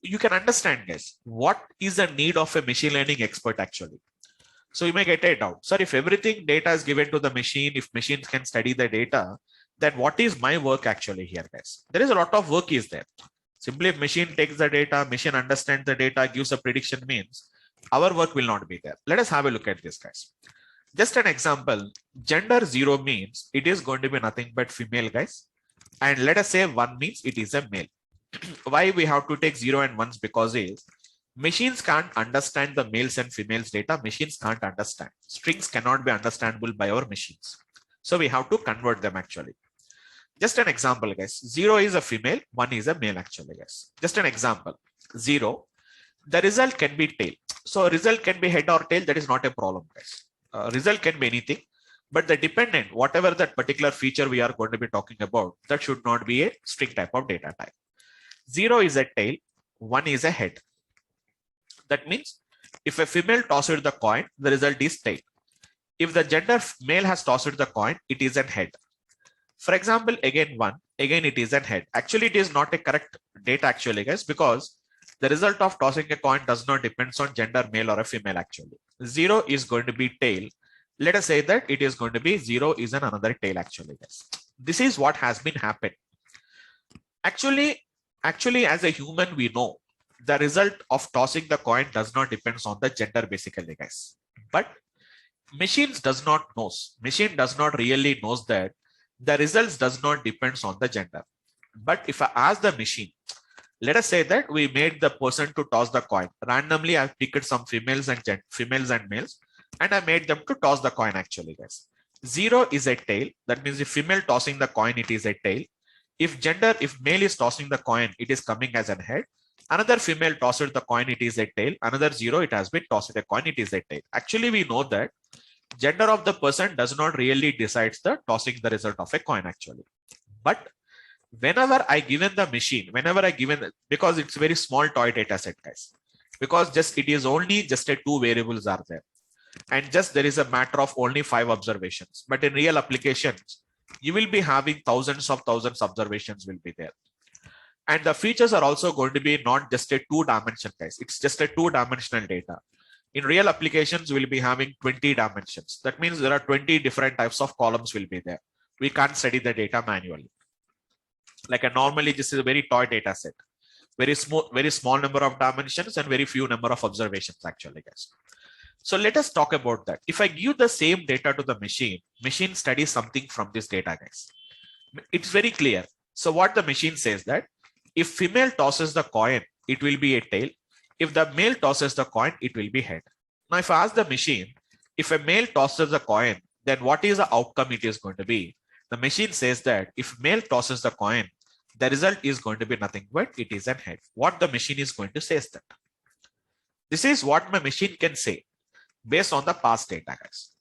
you can understand, guys, what is the need of a machine learning expert, actually. So you may get a doubt, sir, if everything data is given to the machine, if machines can study the data, then what is my work actually here, guys? There is a lot of work is there. Simply if machine takes the data, machine understands the data, gives a prediction means our work will not be there. Let us have a look at this, guys. Just an example, gender 0 means it is going to be nothing but female, guys. And let us say 1 means it is a male. Why we have to take 0 and 1s? Because machines can't understand the males and females data. Machines can't understand. Strings cannot be understandable by our machines. So we have to convert them, actually. Just an example, guys. 0 is a female, 1 is a male, actually, guys. Just an example. 0. The result can be tail. So result can be head or tail. That is not a problem, guys. Result can be anything. But the dependent, whatever that particular feature we are going to be talking about, that should not be a string type of data type. 0 is a tail, 1 is a head. That means if a female tosses the coin, the result is tail. If the gender male has tossed the coin, it is a head. For example, again 1, again it is a head. Actually, it is not a correct data, actually, guys, because the result of tossing a coin does not depend on gender male or a female, actually. 0 is going to be tail. Let us say that it is going to be 0 is another tail, actually, guys. This is what has been happened. Actually, as a human, we know the result of tossing the coin does not depend on the gender, basically, guys. But machines does not knows. Machine does not really knows that the results does not depend on the gender. But if I ask the machine, let us say that we made the person to toss the coin. Randomly, I picked some females and males, and I made them to toss the coin, actually, guys. 0 is a tail. That means if female tossing the coin, it is a tail. If male is tossing the coin, it is coming as a head. Another female tossed the coin, it is a tail. Another 0, it has been tossed a coin, it is a tail. Actually, we know that gender of the person does not really decides the tossing the result of a coin, actually. But whenever I given the machine, because it's very small toy data set, guys, because it is only just a 2 variables are there. And just there is a matter of only 5 observations. But in real applications, you will be having thousands observations will be there. And the features are also going to be not just a 2-dimensional, guys. It's just a 2-dimensional data. In real applications, we'll be having 20 dimensions. That means there are 20 different types of columns will be there. We can't study the data manually. Like normally, this is a very toy data set. Very small number of dimensions and very few number of observations actually, guys. So let us talk about that. If I give the same data to the machine studies something from this data, guys. It's very clear. So what the machine says that if female tosses the coin, it will be a tail. If the male tosses the coin, it will be head. Now, if I ask the machine, if a male tosses the coin, then what is the outcome it is going to be? The machine says that if male tosses the coin, the result is going to be nothing but it is a head. What the machine is going to say is that. This is what my machine can say based on the past data, guys.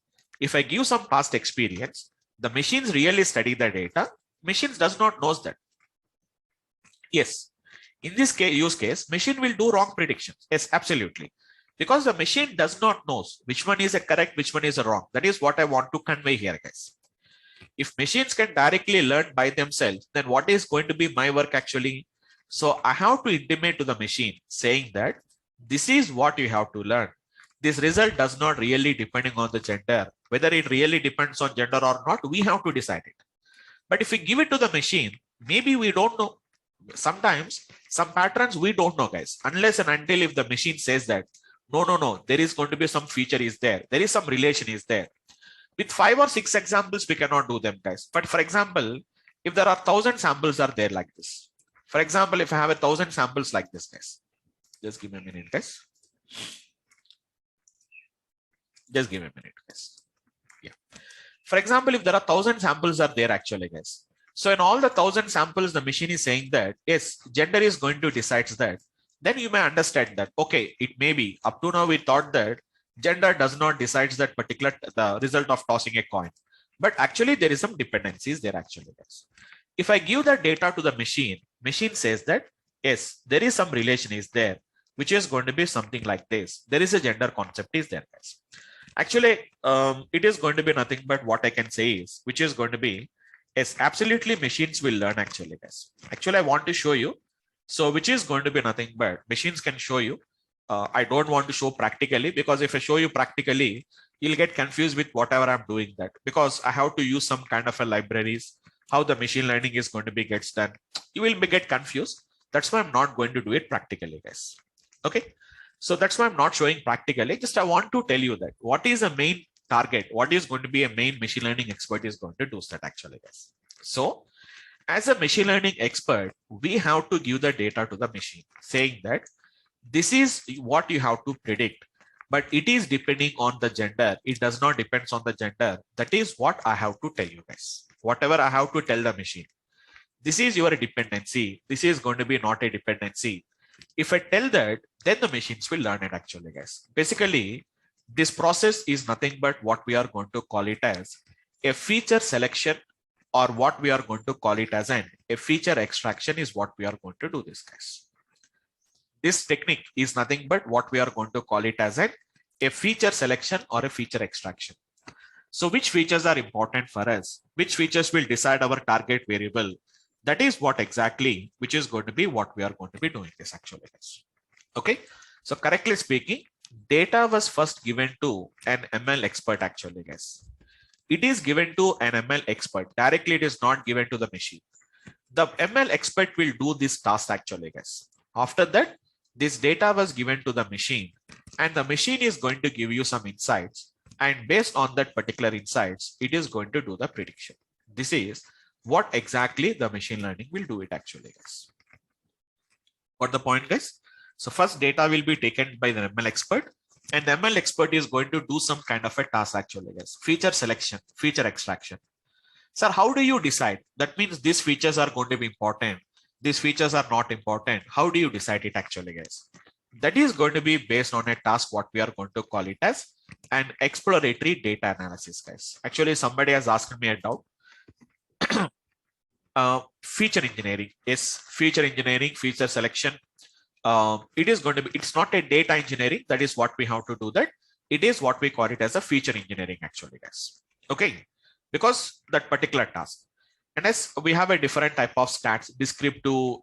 If I give some past experience, the machines really study the data. Machines does not know that. Yes, in this use case, machine will do wrong predictions. Yes, absolutely. Because the machine does not know which one is a correct, which one is a wrong. That is what I want to convey here, guys. If machines can directly learn by themselves, then what is going to be my work actually? So I have to intimate to the machine saying that this is what you have to learn. This result does not really depending on the gender. Whether it really depends on gender or not, we have to decide it. But if we give it to the machine, maybe we don't know. Sometimes some patterns we don't know, guys, unless and until if the machine says that, no, there is going to be some feature is there. There is some relation is there. With 5 or 6 examples, we cannot do them, guys. But for example, if there are 1,000 samples are there like this. For example, if I have 1,000 samples like this, guys, just give me a minute, guys. Just give me a minute, guys. Yeah. For example, if there are 1,000 samples are there actually, guys. So in all the 1,000 samples, the machine is saying that, yes, gender is going to decide that. Then you may understand that, okay, it may be up to now we thought that gender does not decide that particular the result of tossing a coin. But actually there is some dependencies there actually, guys. If I give that data to the machine says that, yes, there is some relation is there, which is going to be something like this. There is a gender concept is there, guys. Actually, it is going to be nothing but what I can say is, which is going to be, yes, absolutely machines will learn actually, guys. Actually, I want to show you. So which is going to be nothing but machines can show you. I don't want to show practically because if I show you practically, you'll get confused with whatever I'm doing that because I have to use some kind of a libraries, how the machine learning is going to be gets done. You will get confused. That's why I'm not going to do it practically, guys. Okay. So that's why I'm not showing practically. Just I want to tell you that what is a main target, what is going to be a main machine learning expert is going to do that actually, guys. So as a machine learning expert, we have to give the data to the machine saying that this is what you have to predict, but it is depending on the gender. It does not depend on the gender. That is what I have to tell you, guys. Whatever I have to tell the machine, this is your dependency. This is going to be not a dependency. If I tell that, then the machines will learn it actually, guys. Basically, this process is nothing but what we are going to call it as a feature selection, or what we are going to call it as a feature extraction is what we are going to do this, guys. This technique is nothing but what we are going to call it as a feature selection or a feature extraction. So which features are important for us? Which features will decide our target variable? That is what exactly, which is going to be what we are going to be doing this actually, guys. Okay. So correctly speaking, data was first given to an ML expert actually, guys. It is given to an ML expert. Directly, it is not given to the machine. The ML expert will do this task actually, guys. After that, this data was given to the machine and the machine is going to give you some insights. And based on that particular insights, it is going to do the prediction. This is what exactly the machine learning will do it actually, guys. Got the point, guys? So first data will be taken by the ML expert. And the ML expert is going to do some kind of a task actually, guys. Feature selection, feature extraction. Sir, how do you decide? That means these features are going to be important. These features are not important. How do you decide it actually, guys? That is going to be based on a task, what we are going to call it as an exploratory data analysis, guys. Actually, somebody has asked me a doubt. Feature engineering. Yes, feature engineering, feature selection. It is going to be, it's not a data engineering. That is what we have to do that. It is what we call it as a feature engineering actually, guys. Okay. Because that particular task. And as we have a different type of stats, descriptive,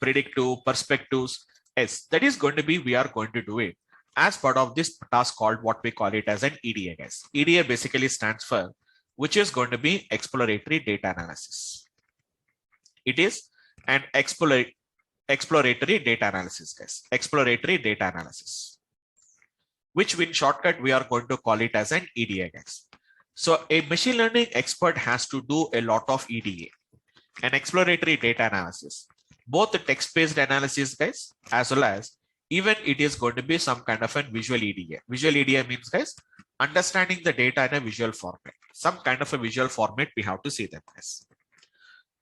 predictive, perspectives. Yes, that is going to be, we are going to do it. as part of this task called what we call it as an EDA, guys. EDA basically stands for which is going to be exploratory data analysis. It is an exploratory data analysis, guys. Exploratory data analysis, which in shortcut we are going to call it as an EDA, guys. So a machine learning expert has to do a lot of EDA, an exploratory data analysis, both the text-based analysis, guys, as well as even it is going to be some kind of a visual EDA. Visual EDA means, guys, understanding the data in a visual format. Some kind of a visual format we have to see them, guys.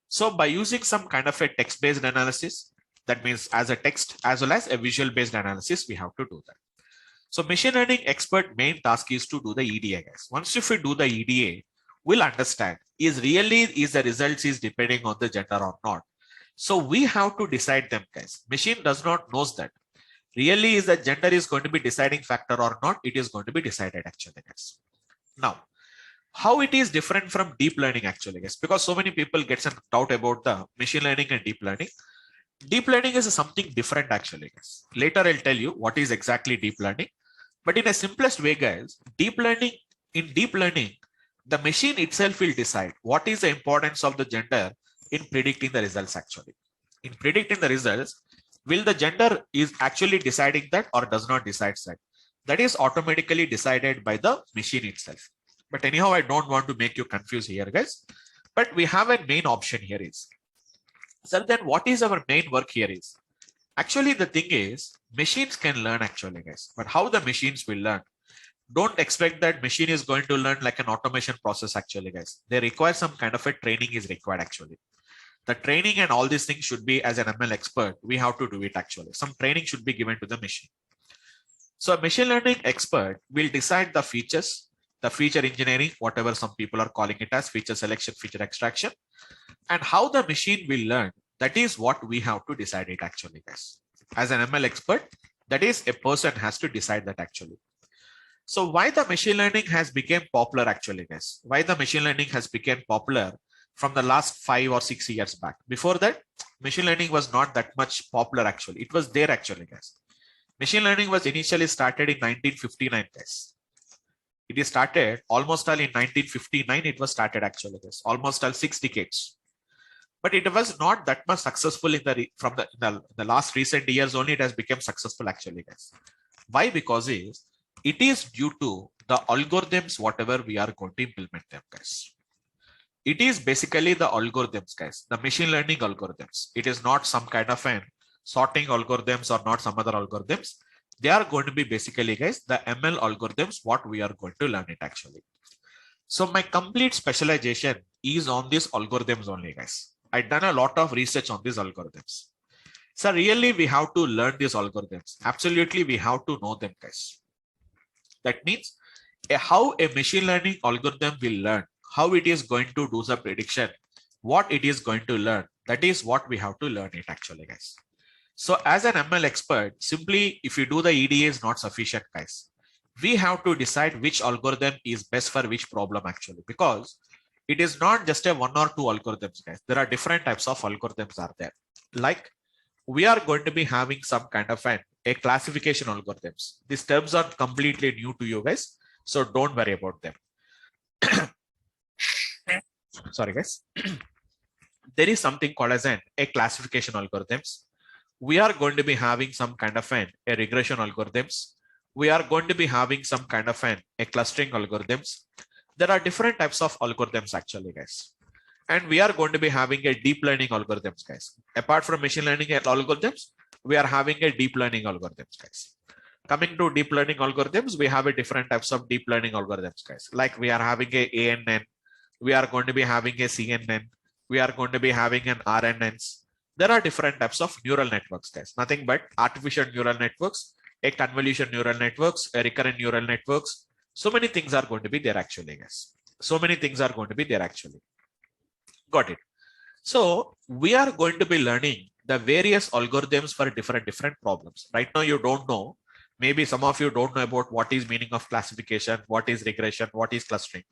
So by using some kind of a text-based analysis, that means as a text as well as a visual-based analysis, we have to do that. So machine learning expert main task is to do the EDA, guys. Once if we do the EDA, we'll understand is the results is depending on the gender or not. So we have to decide them, guys. Machine does not knows that. Really is the gender is going to be deciding factor or not, it is going to be decided actually, guys. Now, how it is different from deep learning actually, guys, because so many people get some doubt about the machine learning and deep learning. Deep learning is something different actually, guys. Later I'll tell you what is exactly deep learning. But in a simplest way, guys, in deep learning, the machine itself will decide what is the importance of the gender in predicting the results actually. In predicting the results, will the gender is actually deciding that or does not decide that? That is automatically decided by the machine itself. But anyhow, I don't want to make you confused here, guys. But we have a main option here is. So then what is our main work here is? Actually, the thing is, machines can learn actually, guys. But how the machines will learn? Don't expect that machine is going to learn like an automation process actually, guys. They require some kind of a training is required actually. The training and all these things should be as an ML expert. We have to do it actually. Some training should be given to the machine. So a machine learning expert will decide the features, the feature engineering, whatever some people are calling it as feature selection, feature extraction, and how the machine will learn. That is what we have to decide it actually, guys. As an ML expert, that is a person has to decide that actually. So why the machine learning has become popular actually, guys? Why the machine learning has become popular from the last 5 or 6 years back? Before that, machine learning was not that much popular actually. It was there actually, guys. Machine learning was initially started in 1959, guys. It is started almost all in 1959. It was started actually, guys. Almost all 6 decades. But it was not that much successful in the last recent years. Only it has become successful actually, guys. Why? Because it is due to the algorithms whatever we are going to implement them, guys. It is basically the algorithms, guys, the machine learning algorithms. It is not some kind of an sorting algorithms or not some other algorithms. They are going to be basically, guys, the ML algorithms what we are going to learn it actually. So my complete specialization is on these algorithms only, guys. I've done a lot of research on these algorithms. So really we have to learn these algorithms. Absolutely we have to know them, guys. That means how a machine learning algorithm will learn, how it is going to do the prediction, what it is going to learn. That is what we have to learn it actually, guys. So as an ML expert, simply if you do the EDA is not sufficient, guys. We have to decide which algorithm is best for which problem actually, because it is not just a 1 or 2 algorithms, guys. There are different types of algorithms are there. Like we are going to be having some kind of a classification algorithms. These terms are completely new to you guys, so don't worry about them. Sorry, guys. There is something called as a classification algorithms. We are going to be having some kind of a regression algorithms. We are going to be having some kind of a clustering algorithms. There are different types of algorithms actually, guys. And we are going to be having a deep learning algorithms, guys. Apart from machine learning algorithms, we are having a deep learning algorithms, guys. Coming to deep learning algorithms, we have a different types of deep learning algorithms, guys. Like we are having a ANN, we are going to be having a CNN, we are going to be having an RNNs. There are different types of neural networks, guys. Nothing but artificial neural networks, a convolution neural networks, a recurrent neural networks. So many things are going to be there actually, guys. So many things are going to be there actually. Got it. So we are going to be learning the various algorithms for different problems. Right now, you don't know. Maybe some of you don't know about what is meaning of classification, what is regression, what is clustering.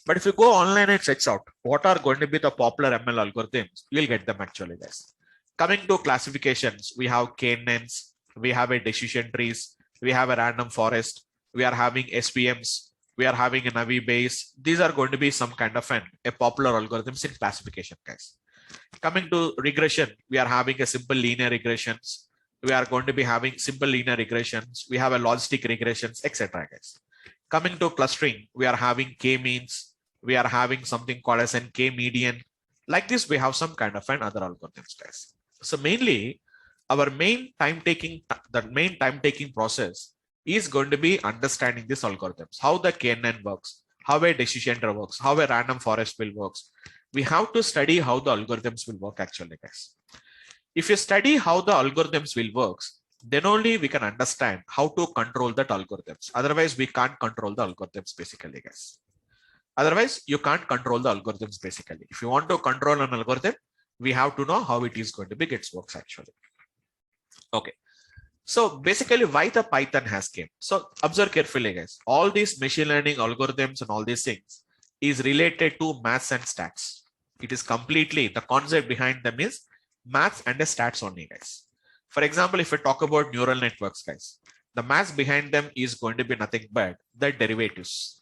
But if you go online and search out what are going to be the popular ML algorithms, you'll get them actually, guys. Coming to classifications, we have KNNs, we have a decision trees, we have a random forest, we are having SPMs, we are having a Navi base. These are going to be some kind of a popular algorithms in classification, guys. Coming to regression, we are having a simple linear regressions. We are going to be having simple linear regressions. We have a logistic regressions, etc. guys. Coming to clustering, we are having k-means. We are having something called as an k-median. Like this, we have some kind of an other algorithms, guys. So mainly, our main time-taking process is going to be understanding these algorithms, how the KNN works, how a decision tree works, how a random forest will works. We have to study how the algorithms will work actually, guys. If you study how the algorithms will works, then only we can understand how to control that algorithms. Otherwise, we can't control the algorithms basically, guys. Otherwise, you can't control the algorithms basically. If you want to control an algorithm, we have to know how it is going to be gets works actually. Okay. So basically why the Python has came. So observe carefully, guys. All these machine learning algorithms and all these things is related to maths and stats. It is completely, the concept behind them is maths and the stats only, guys. For example, if we talk about neural networks, guys, the maths behind them is going to be nothing but the derivatives.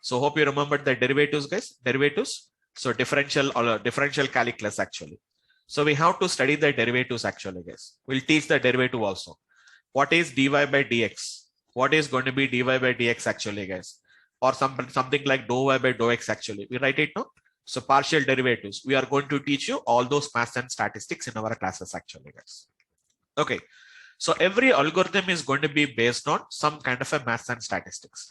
So hope you remember the derivatives, guys. Derivatives. So differential or differential calculus actually. So we have to study the derivatives actually, guys. We'll teach the derivative also. What is dy by dx? What is going to be dy by dx actually, guys? Or something like dou y by dou x actually. We write it now. So partial derivatives. We are going to teach you all those maths and statistics in our classes actually, guys. Okay. So every algorithm is going to be based on some kind of a maths and statistics.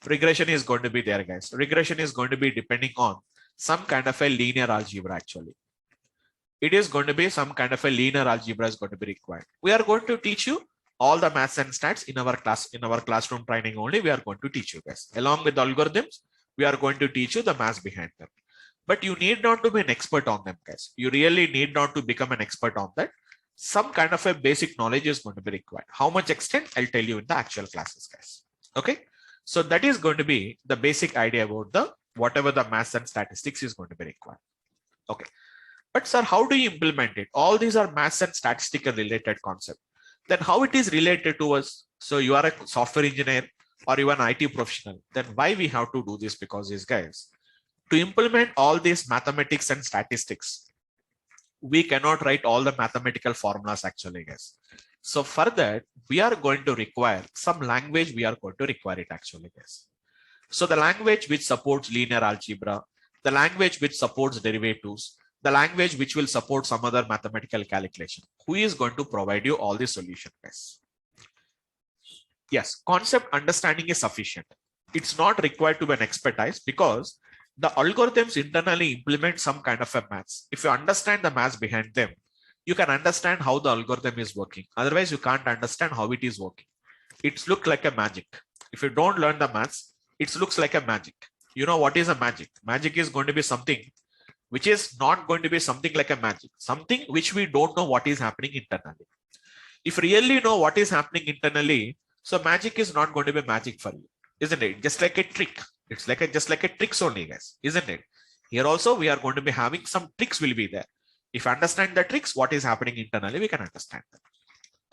Regression is going to be there, guys. Regression is going to be depending on some kind of a linear algebra actually. It is going to be some kind of a linear algebra is going to be required. We are going to teach you all the maths and stats in our class, in our classroom training only. We are going to teach you, guys. Along with the algorithms, we are going to teach you the maths behind them. But you need not to be an expert on them, guys. You really need not to become an expert on that. Some kind of a basic knowledge is going to be required. How much extent, I'll tell you in the actual classes, guys. Okay. So that is going to be the basic idea about the whatever the maths and statistics is going to be required. Okay. But sir, how do you implement it? All these are maths and statistical related concept. Then how it is related to us? So you are a software engineer or you are an IT professional. Then why we have to do this? Because these guys, to implement all these mathematics and statistics, we cannot write all the mathematical formulas actually, guys. So for that, we are going to require some language. We are going to require it actually, guys. So the language which supports linear algebra, the language which supports derivatives, the language which will support some other mathematical calculation. Who is going to provide you all the solution, guys? Yes, concept understanding is sufficient. It's not required to be an expertise because the algorithms internally implement some kind of a maths. If you understand the maths behind them, you can understand how the algorithm is working. Otherwise, you can't understand how it is working. It looks like a magic. If you don't learn the maths, it looks like a magic. You know what is a magic? Magic is going to be something which is not going to be something like a magic, something which we don't know what is happening internally. If you really know what is happening internally, so magic is not going to be magic for you, isn't it? Just like a trick. It's like just like a tricks only, guys, isn't it? Here also, we are going to be having some tricks will be there. If you understand the tricks, what is happening internally, we can understand that.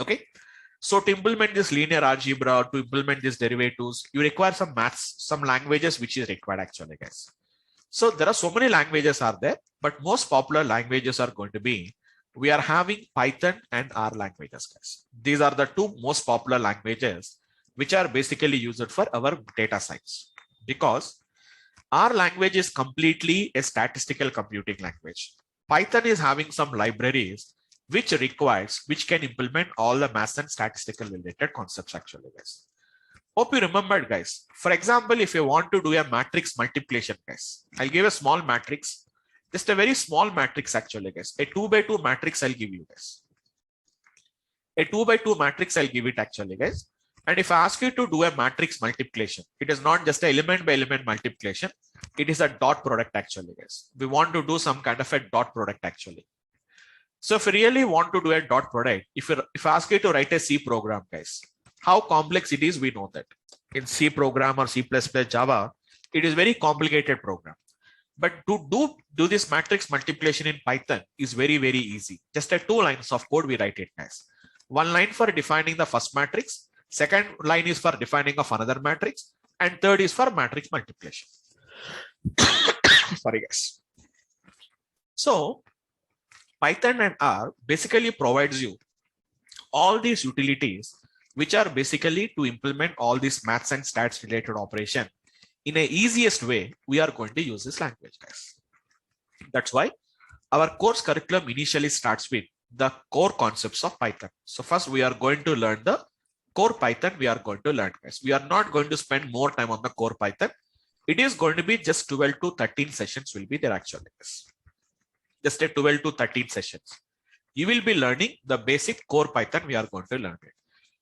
Okay. So to implement this linear algebra, to implement these derivatives, you require some maths, some languages, which is required actually, guys. So there are so many languages are there, but most popular languages are going to be, we are having Python and R languages, guys. These are the two most popular languages, which are basically used for our data science, because R language is completely a statistical computing language. Python is having some libraries which can implement all the maths and statistical related concepts actually, guys. Hope you remembered, guys. For example, if you want to do a matrix multiplication, guys, I'll give a small matrix, just a very small matrix actually, guys. A 2 by 2 matrix I'll give you, guys. A 2 by 2 matrix I'll give it actually, guys. And if I ask you to do a matrix multiplication, it is not just an element by element multiplication. It is a dot product actually, guys. We want to do some kind of a dot product actually. So if you really want to do a dot product, if I ask you to write a C program, guys, how complex it is, we know that. In C program or C++, Java, it is very complicated program. But to do this matrix multiplication in Python is very, very easy. Just a 2 lines of code, we write it, guys. 1 line for defining the first matrix, Second line is for defining of another matrix. And third is for matrix multiplication. Sorry, guys. So Python and R basically provides you all these utilities, which are basically to implement all these maths and stats related operation in a easiest way. We are going to use this language, guys. That's why our course curriculum initially starts with the core concepts of Python. So first we are going to learn the core Python. We are going to learn, guys. We are not going to spend more time on the core Python. It is going to be just 12 to 13 sessions will be there actually, guys. Just a 12 to 13 sessions. You will be learning the basic core Python. We are going to learn it.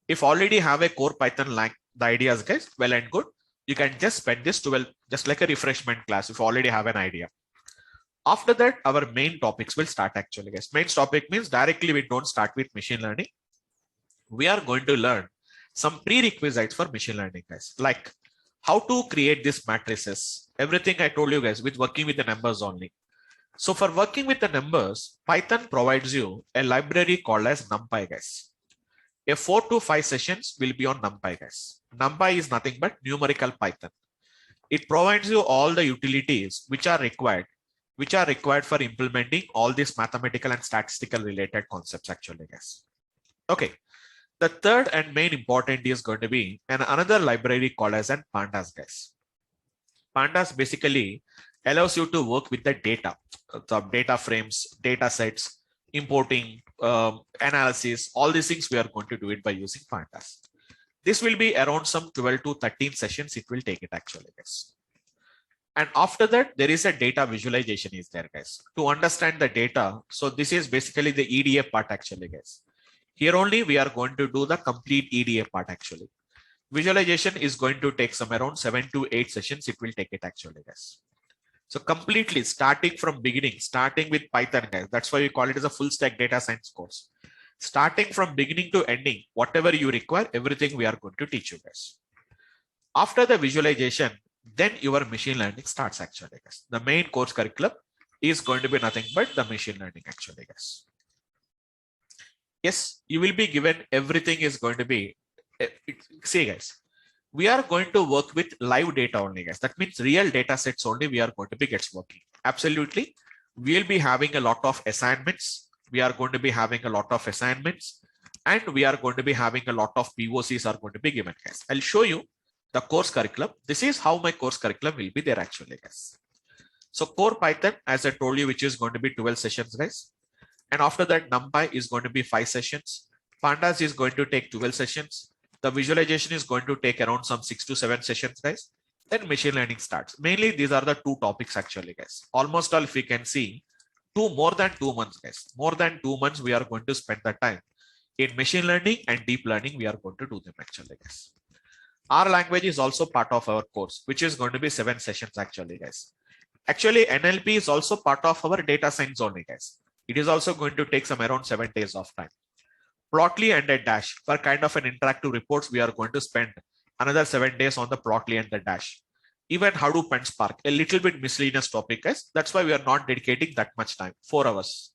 If already have a core Python like the ideas, guys, well and good. You can just spend this 12, just like a refreshment class if you already have an idea. After that, our main topics will start actually, guys. Main topic means directly we don't start with machine learning. We are going to learn some prerequisites for machine learning, guys, like how to create these matrices. Everything I told you guys with working with the numbers only. So for working with the numbers, Python provides you a library called as NumPy, guys. A 4 to 5 sessions will be on NumPy, guys. NumPy is nothing but numerical Python. It provides you all the utilities which are required for implementing all these mathematical and statistical related concepts actually, guys. Okay. The third and main important is going to be another library called as an Pandas, guys. Pandas basically allows you to work with the data, the data frames, data sets, importing, analysis, all these things we are going to do it by using Pandas. This will be around some 12 to 13 sessions. It will take it actually, guys. And after that, there is a data visualization is there, guys, to understand the data. So this is basically the EDA part actually, guys. Here only we are going to do the complete EDA part actually. Visualization is going to take some around 7 to 8 sessions. It will take it actually, guys. So completely starting from beginning, starting with Python, guys. That's why we call it as a full stack data science course. Starting from beginning to ending, whatever you require, everything we are going to teach you, guys. After the visualization, then your machine learning starts actually, guys. The main course curriculum is going to be nothing but the machine learning actually, guys. Yes, you will be given everything is going to be, see guys, we are going to work with live data only, guys. That means real data sets only we are going to be gets working. Absolutely. We'll be having a lot of assignments. We are going to be having a lot of assignments and we are going to be having a lot of POCs are going to be given, guys. I'll show you the course curriculum. This is how my course curriculum will be there actually, guys. So core Python, as I told you, which is going to be 12 sessions, guys. And after that, NumPy is going to be 5 sessions. Pandas is going to take 12 sessions. The visualization is going to take around some 6 to 7 sessions, guys. Then machine learning starts. Mainly, these are the 2 topics actually, guys. Almost all, if we can see, more than 2 months, guys. More than 2 months, we are going to spend the time in machine learning and deep learning. We are going to do them actually, guys. R language is also part of our course, which is going to be 7 sessions actually, guys. Actually, NLP is also part of our data science only, guys. It is also going to take some around 7 days of time. Plotly and a Dash for kind of an interactive reports, we are going to spend another 7 days on the Plotly and the Dash. Even Hadoop and Spark, a little bit miscellaneous topic, guys. That's why we are not dedicating that much time, 4 hours.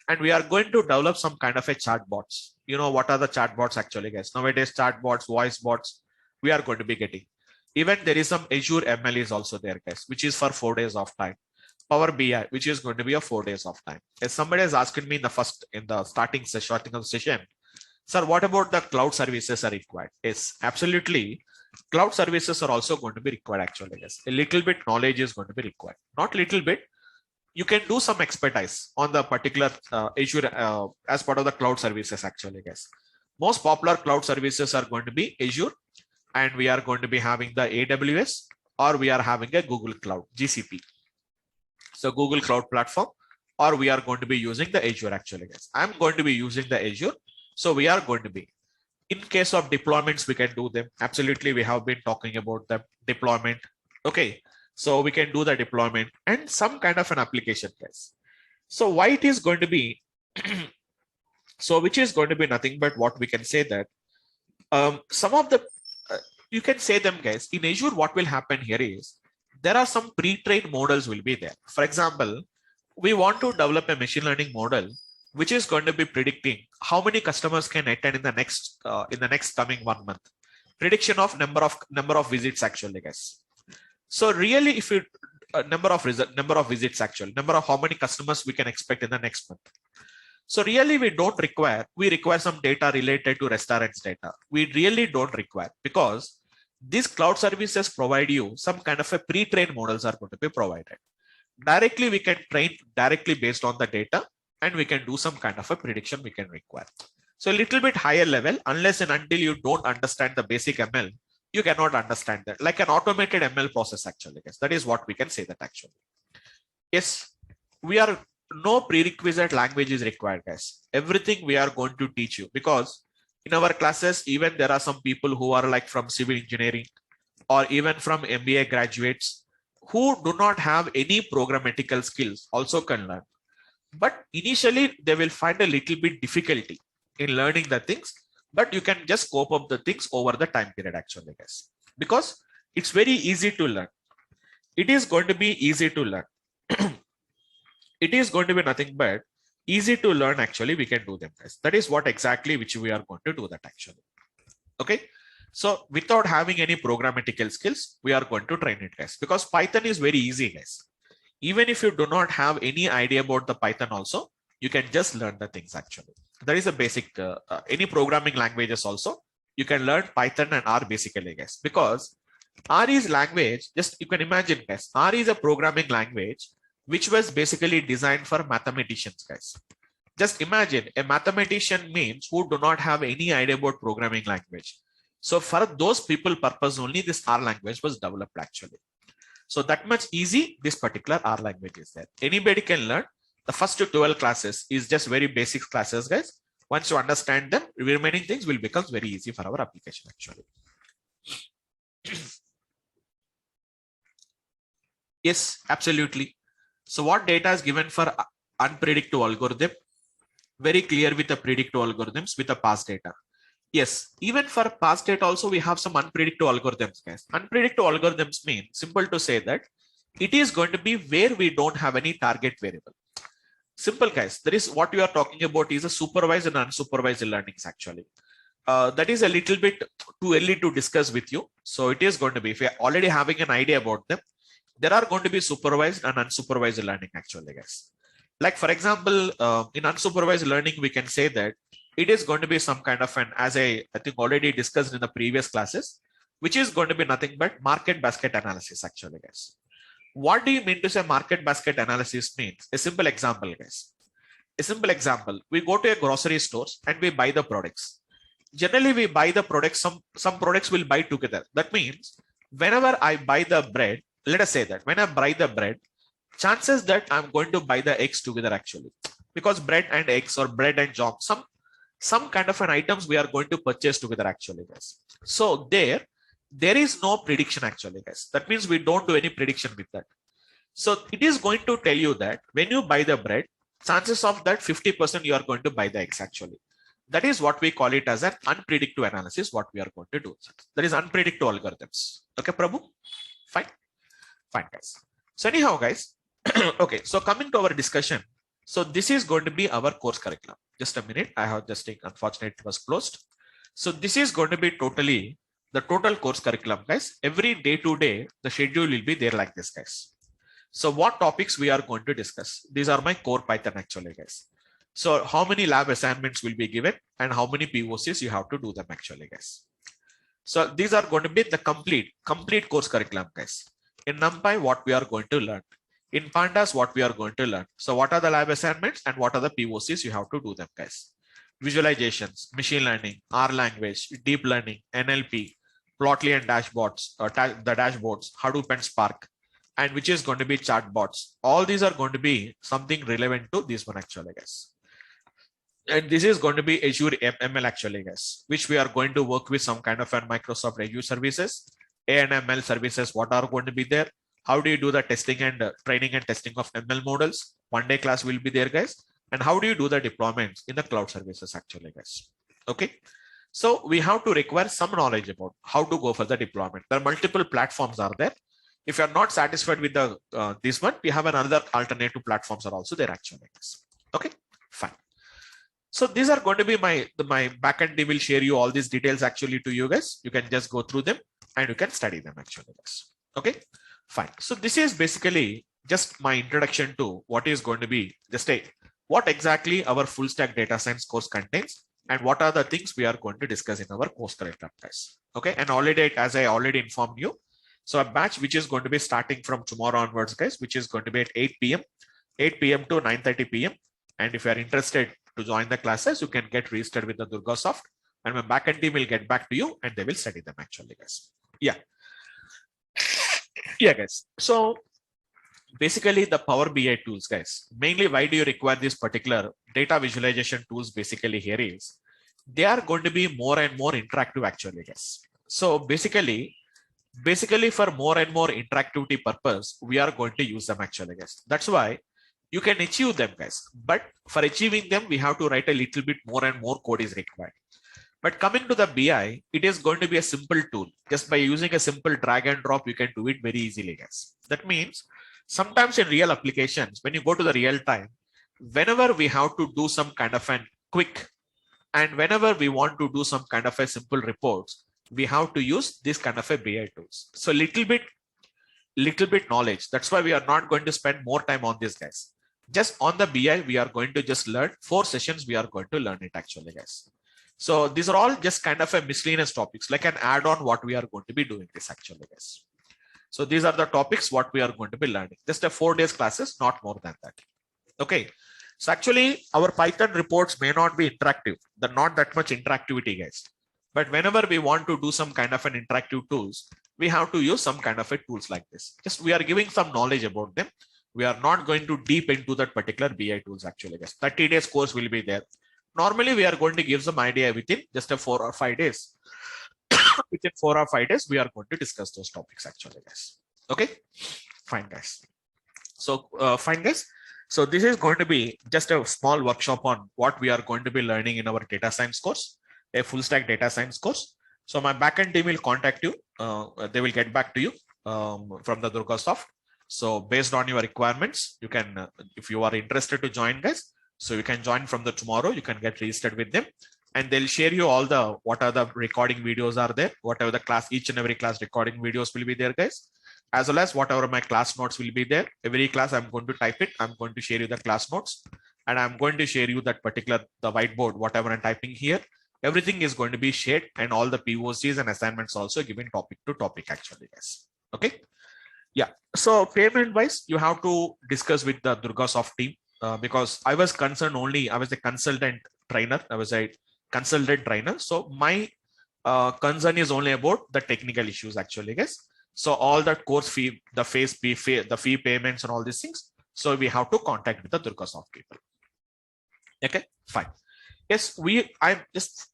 And we are going to develop some kind of a chatbots. You know, what are the chatbots actually, guys? Nowadays, chatbots, voice bots, we are going to be getting. Even there is some Azure ML is also there, guys, which is for 4 days of time. Power BI, which is going to be a 4 days of time. As somebody has asked me in the starting of the session, sir, what about the cloud services are required? Yes, absolutely. Cloud services are also going to be required actually, guys. A little bit knowledge is going to be required. Not little bit. You can do some expertise on the particular Azure as part of the cloud services actually, guys. Most popular cloud services are going to be Azure, and we are going to be having the AWS, or we are having a Google Cloud, GCP. So Google Cloud Platform, or we are going to be using the Azure actually, guys. I'm going to be using the Azure. So we are going to be, in case of deployments, we can do them. Absolutely. We have been talking about the deployment. Okay. So we can do the deployment and some kind of an application, guys. So why it is going to be, so which is going to be nothing but what we can say that some of the, you can say them, guys. In Azure, what will happen here is there are some pre-trained models will be there. For example, we want to develop a machine learning model which is going to be predicting how many customers can attend in the next coming 1 month. Prediction of number of visits actually, guys. So really, if you number of visits actually, number of how many customers we can expect in the next month. So really, we require some data related to restaurants data. We really don't require, because these cloud services provide you some kind of a pre-trained models are going to be provided. Directly, we can train directly based on the data, and we can do some kind of a prediction we can require. So a little bit higher level, unless and until you don't understand the basic ML, you cannot understand that. Like an automated ML process actually, guys. That is what we can say that actually. Yes, no prerequisite language is required, guys. Everything we are going to teach you, because in our classes, even there are some people who are like from civil engineering or even from MBA graduates who do not have any programmatical skills also can learn. But initially, they will find a little bit difficulty in learning the things, but you can just cope up the things over the time period actually, guys, because it's very easy to learn. It is going to be easy to learn. It is going to be nothing but easy to learn actually. We can do them, guys. That is what exactly which we are going to do that actually. Okay. So without having any programmatical skills, we are going to train it, guys, because Python is very easy, guys. Even if you do not have any idea about the Python also, you can just learn the things actually. That is a basic, any programming languages also, you can learn Python and R basically, guys, because R is language, just you can imagine, guys, R is a programming language which was basically designed for mathematicians, guys. Just imagine a mathematician means who do not have any idea about programming language. So for those people purpose only, this R language was developed actually. So that much easy, this particular R language is there. Anybody can learn. The first 12 classes is just very basic classes, guys. Once you understand them, the remaining things will become very easy for our application actually. Yes, absolutely. So what data is given for unpredictable algorithm? Very clear with the predictive algorithms with the past data. Yes, even for past data also we have some unpredictable algorithms, guys. Unpredictable algorithms mean, simple to say, that it is going to be where we don't have any target variable. Simple, guys. That is what we are talking about is a supervised and unsupervised learnings actually. That is a little bit too early to discuss with you. So it is going to be, if you are already having an idea about them, there are going to be supervised and unsupervised learning actually, guys. Like for example, in unsupervised learning, we can say that it is going to be some kind of an, as I think already discussed in the previous classes, which is going to be nothing but market basket analysis actually, guys. What do you mean to say market basket analysis means? A simple example, guys. A simple example, we go to a grocery store and we buy the products. Generally, we buy the products, some products will buy together. That means whenever I buy the bread, let us say that when I buy the bread, chances that I'm going to buy the eggs together actually, because bread and eggs or bread and jam, some kind of an items we are going to purchase together actually, guys. So there is no prediction actually, guys. That means we don't do any prediction with that. So it is going to tell you that when you buy the bread, chances of that 50% you are going to buy the eggs actually. That is what we call it as an unpredictable analysis, what we are going to do. That is unpredictable algorithms. Okay, Prabhu? Fine. Fine, guys. So anyhow, guys, okay, so coming to our discussion. So this is going to be our course curriculum. Just a minute. I have just taken, unfortunately, it was closed. So this is going to be totally the total course curriculum, guys. Every day to day, the schedule will be there like this, guys. So what topics we are going to discuss? These are my core Python actually, guys. So how many lab assignments will be given and how many POCs you have to do them actually, guys. So these are going to be the complete course curriculum, guys. In NumPy, what we are going to learn. In Pandas, what we are going to learn. So what are the lab assignments and what are the POCs you have to do them, guys. Visualizations, machine learning, R language, deep learning, NLP, Plotly and dashboards, the dashboards, Hadoop and Spark, and which is going to be chatbots. All these are going to be something relevant to this one actually, guys. And this is going to be Azure ML actually, guys, which we are going to work with some kind of a Microsoft Azure services, ANML services, what are going to be there. How do you do the testing and training and testing of ML models? One day class will be there, guys. And how do you do the deployments in the cloud services actually, guys? Okay. So we have to require some knowledge about how to go for the deployment. There are multiple platforms are there. If you are not satisfied with the this one, we have another alternative platforms are also there actually, guys. Okay, fine. So these are going to be my backend team will share you all these details actually to you guys. You can just go through them and you can study them actually, guys. Okay, fine. So this is basically just my introduction to what is going to be just what exactly our full stack data science course contains and what are the things we are going to discuss in our course curriculum, guys. Okay, and already, as I already informed you, so a batch which is going to be starting from tomorrow onwards, guys, which is going to be at 8 p.m. to 9:30 p.m. And if you are interested to join the classes, you can get registered with the Durgasoft, and my backend team will get back to you and they will study them actually, guys. Yeah. Yeah, guys. So basically the Power BI tools, guys, mainly why do you require this particular data visualization tools? Basically here is they are going to be more and more interactive actually, guys. So basically for more and more interactivity purpose, we are going to use them actually, guys. That's why you can achieve them, guys. But for achieving them, we have to write a little bit more and more code is required. But coming to the BI, it is going to be a simple tool. Just by using a simple drag and drop, you can do it very easily, guys. That means sometimes in real applications, when you go to the real time, whenever we have to do some kind of an quick, and whenever we want to do some kind of a simple reports, we have to use this kind of a BI tools. So little bit knowledge. That's why we are not going to spend more time on this, guys. Just on the BI, we are going to just learn 4 sessions. We are going to learn it actually, guys. So these are all just kind of a miscellaneous topics, like an add-on what we are going to be doing this actually, guys. So these are the topics what we are going to be learning. Just a 4 days classes, not more than that. Okay. So actually our Python reports may not be interactive. They're not that much interactivity, guys. But whenever we want to do some kind of an interactive tools, we have to use some kind of a tools like this. Just we are giving some knowledge about them. We are not going to deep into that particular BI tools actually, guys. 30 days course will be there. Normally we are going to give some idea within just a 4 or 5 days. Within 4 or 5 days, we are going to discuss those topics actually, guys. Okay, fine, guys. So fine, guys. So this is going to be just a small workshop on what we are going to be learning in our data science course, a full stack data science course. So my backend team will contact you. They will get back to you from the Durgasoft. So based on your requirements, you can, if you are interested to join, guys, so you can join from the tomorrow. You can get registered with them, and they'll share you all the what are the recording videos are there, whatever the class, each and every class recording videos will be there, guys, as well as whatever my class notes will be there. Every class I'm going to type it. I'm going to share you the class notes, and I'm going to share you that particular the whiteboard, whatever I'm typing here. Everything is going to be shared, and all the POCs and assignments also given topic to topic actually, guys. Okay. Yeah. So payment wise, you have to discuss with the Durgasoft team because I was concerned only. I was a consultant trainer. I was a consultant trainer. So my concern is only about the technical issues actually, guys. So all that course fee, the fee payments and all these things. So we have to contact with the Durgasoft people. Okay, fine. Yes, I'm just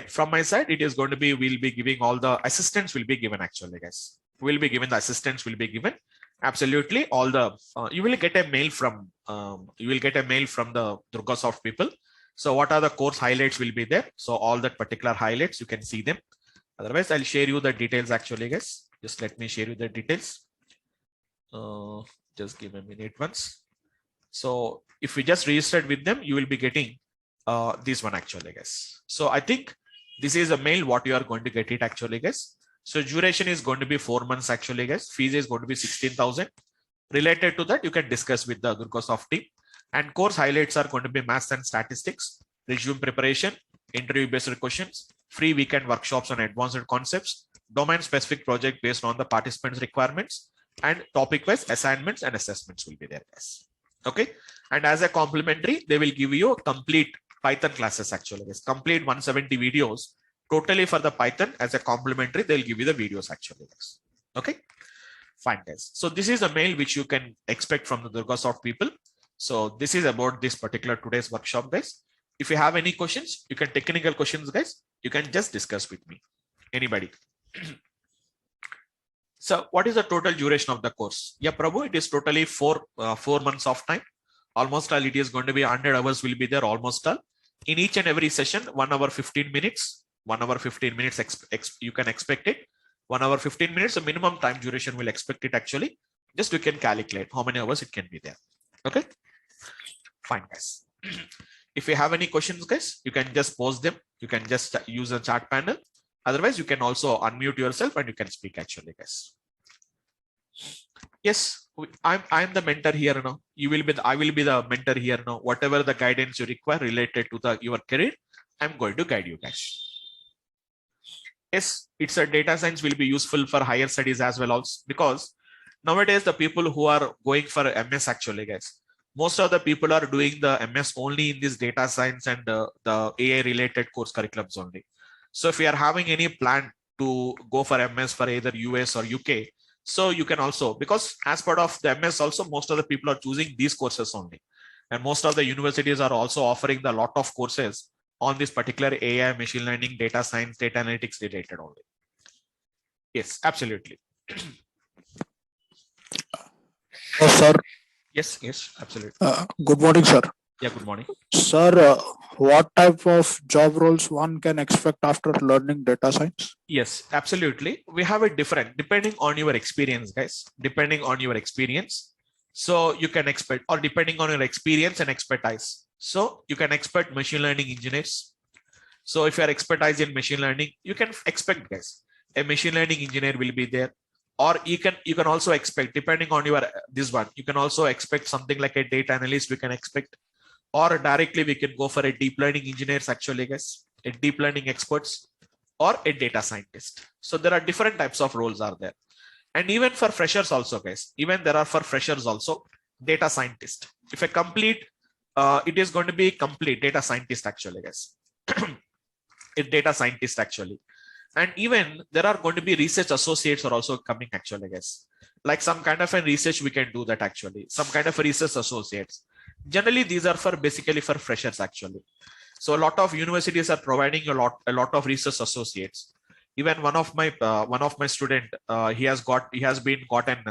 from my side, it is going to be, we'll be giving all the assistance will be given actually, guys. Will be given, the assistance will be given. Absolutely. All the, you will get a mail from, the Durgasoft people. So what are the course highlights will be there. So all that particular highlights, you can see them. Otherwise, I'll share you the details actually, guys. Just let me share you the details. Just give a minute once. So if we just registered with them, you will be getting this one actually, guys. So I think this is a mail what you are going to get it actually, guys. So duration is going to be 4 months actually, guys. Fees is going to be 16,000. Related to that, you can discuss with the Durgasoft team. And course highlights are going to be maths and statistics, resume preparation, interview-based questions, free weekend workshops on advanced concepts, domain-specific project based on the participants' requirements, and topic-wise assignments and assessments will be there, guys. Okay. And as a complimentary, they will give you a complete Python classes actually, guys. Complete 170 videos totally for the Python. As a complimentary, they'll give you the videos actually, guys. Okay. Fine, guys. So this is a mail which you can expect from the Durgasoft people. So this is about this particular today's workshop, guys. If you have any questions, you can technical questions, guys. You can just discuss with me. Anybody? So what is the total duration of the course? Yeah, Prabhu, it is totally 4 months of time. Almost all it is going to be 100 hours will be there almost all. In each and every session, 1 hour 15 minutes. 1 hour 15 minutes you can expect it. 1 hour 15 minutes, the minimum time duration will expect it actually. Just you can calculate how many hours it can be there. Okay. Fine, guys. If you have any questions, guys, you can just post them. You can just use a chat panel. Otherwise, you can also unmute yourself and you can speak actually, guys. Yes, I'm the mentor here now. I will be the mentor here now. Whatever the guidance you require related to your career, I'm going to guide you guys. Yes, it's a data science will be useful for higher studies as well also, because nowadays the people who are going for MS actually, guys, most of the people are doing the MS only in this data science and the AI related course curriculums only. So if you are having any plan to go for MS for either US or UK, so you can also, because as part of the MS also, most of the people are choosing these courses only. And most of the universities are also offering the lot of courses on this particular AI, machine learning, data science, data analytics related only. Yes, absolutely. Sir. Yes, absolutely. Good morning, sir. Yeah, good morning. Sir, what type of job roles one can expect after learning data science? Yes, absolutely. We have a different, depending on your experience, guys, depending on your experience. So you can expect, or depending on your experience and expertise. So you can expect machine learning engineers. So if you are expertise in machine learning, you can expect, guys, a machine learning engineer will be there. Or you can also expect, depending on your this one, you can also expect something like a data analyst. We can expect, or directly we can go for a deep learning engineers actually, guys, a deep learning experts, or a data scientist. So there are different types of roles are there. And even for freshers also, guys, even there are for freshers also data scientist. If a complete, it is going to be complete data scientist actually, guys. A data scientist actually. And even there are going to be research associates are also coming actually, guys. Like some kind of a research we can do that actually. Some kind of a research associates. Generally, these are for basically for freshers actually. So a lot of universities are providing a lot of research associates. Even one of my student, he has gotten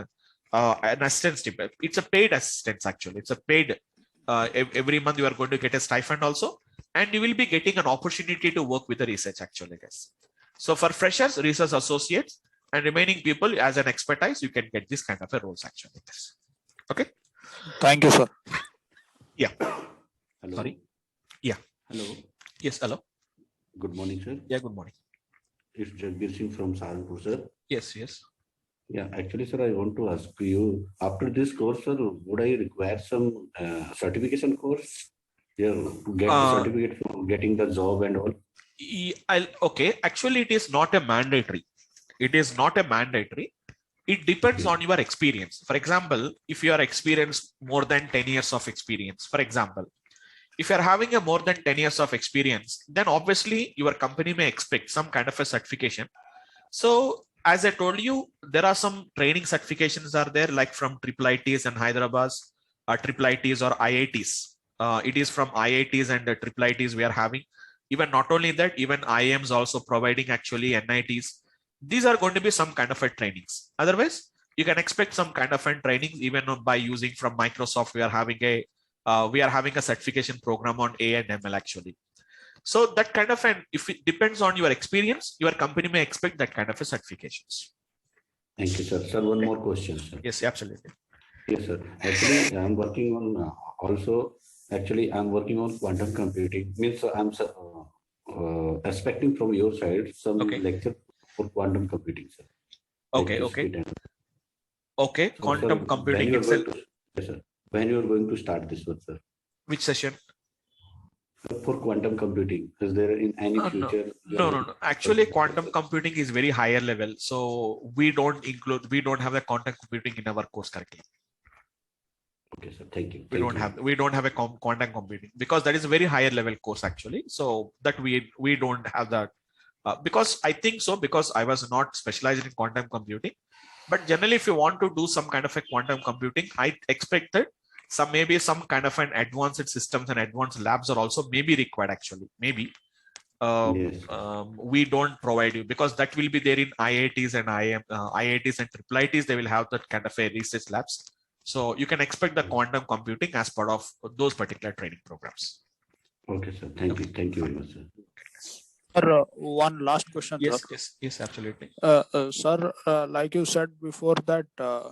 an assistant. It's a paid assistance actually. It's a paid. Every month you are going to get a stipend also, and you will be getting an opportunity to work with the research actually, guys. So for freshers, research associates, and remaining people as an expertise, you can get this kind of a roles actually. Okay. Thank you, sir. Yeah. Hello. Sorry. Yeah. Hello. Yes. Hello. Good morning, sir. Yeah. Good morning. It's Jagbir Singh from Saharanpur, sir. Yes. Yeah. Actually, sir, I want to ask you, after this course, sir, would I require some certification course? Yeah, to get the certificate for getting the job and all. Okay. Actually, it is not a mandatory. It is not a mandatory. It depends on your experience. For example, if you are experienced more than 10 years of experience, for example, if you're having a more than 10 years of experience, then obviously your company may expect some kind of a certification. So as I told you, there are some training certifications are there, like from IIITs and Hyderabad, IIITs or IITs. It is from IITs and IIITs we are having. Even not only that, even IIMs also providing actually NITs. These are going to be some kind of a trainings. Otherwise, you can expect some kind of a trainings even by using from Microsoft. We are having a certification program on AI and ML actually. So that kind of if it depends on your experience, your company may expect that kind of a certifications. Thank you, sir. Sir, one more question, sir. Yes, absolutely. Yes, sir. Actually, I'm working on I'm working on quantum computing. Means I'm expecting from your side some lecture for quantum computing, sir. Okay. So, quantum sir, computing itself. Yes, sir. When you are going to start this one, sir? Which session? For quantum computing, is there in any future? No. Actually, quantum computing is very higher level. So we don't have the quantum computing in our course curriculum. Okay, sir. Thank you. We don't have a quantum computing because that is a very higher level course actually. So that we don't have that because I think so, because I was not specialized in quantum computing. But generally, if you want to do some kind of a quantum computing, I expect that maybe some kind of an advanced systems and advanced labs are also maybe required actually. Maybe we don't provide you because that will be there in IITs and IITs and IIITs. They will have that kind of a research labs. So you can expect the quantum computing as part of those particular training programs. Okay, sir. Thank you. Thank you very much, sir. Sir, one last question, Yes, sir. yes, absolutely. Sir, like you said before that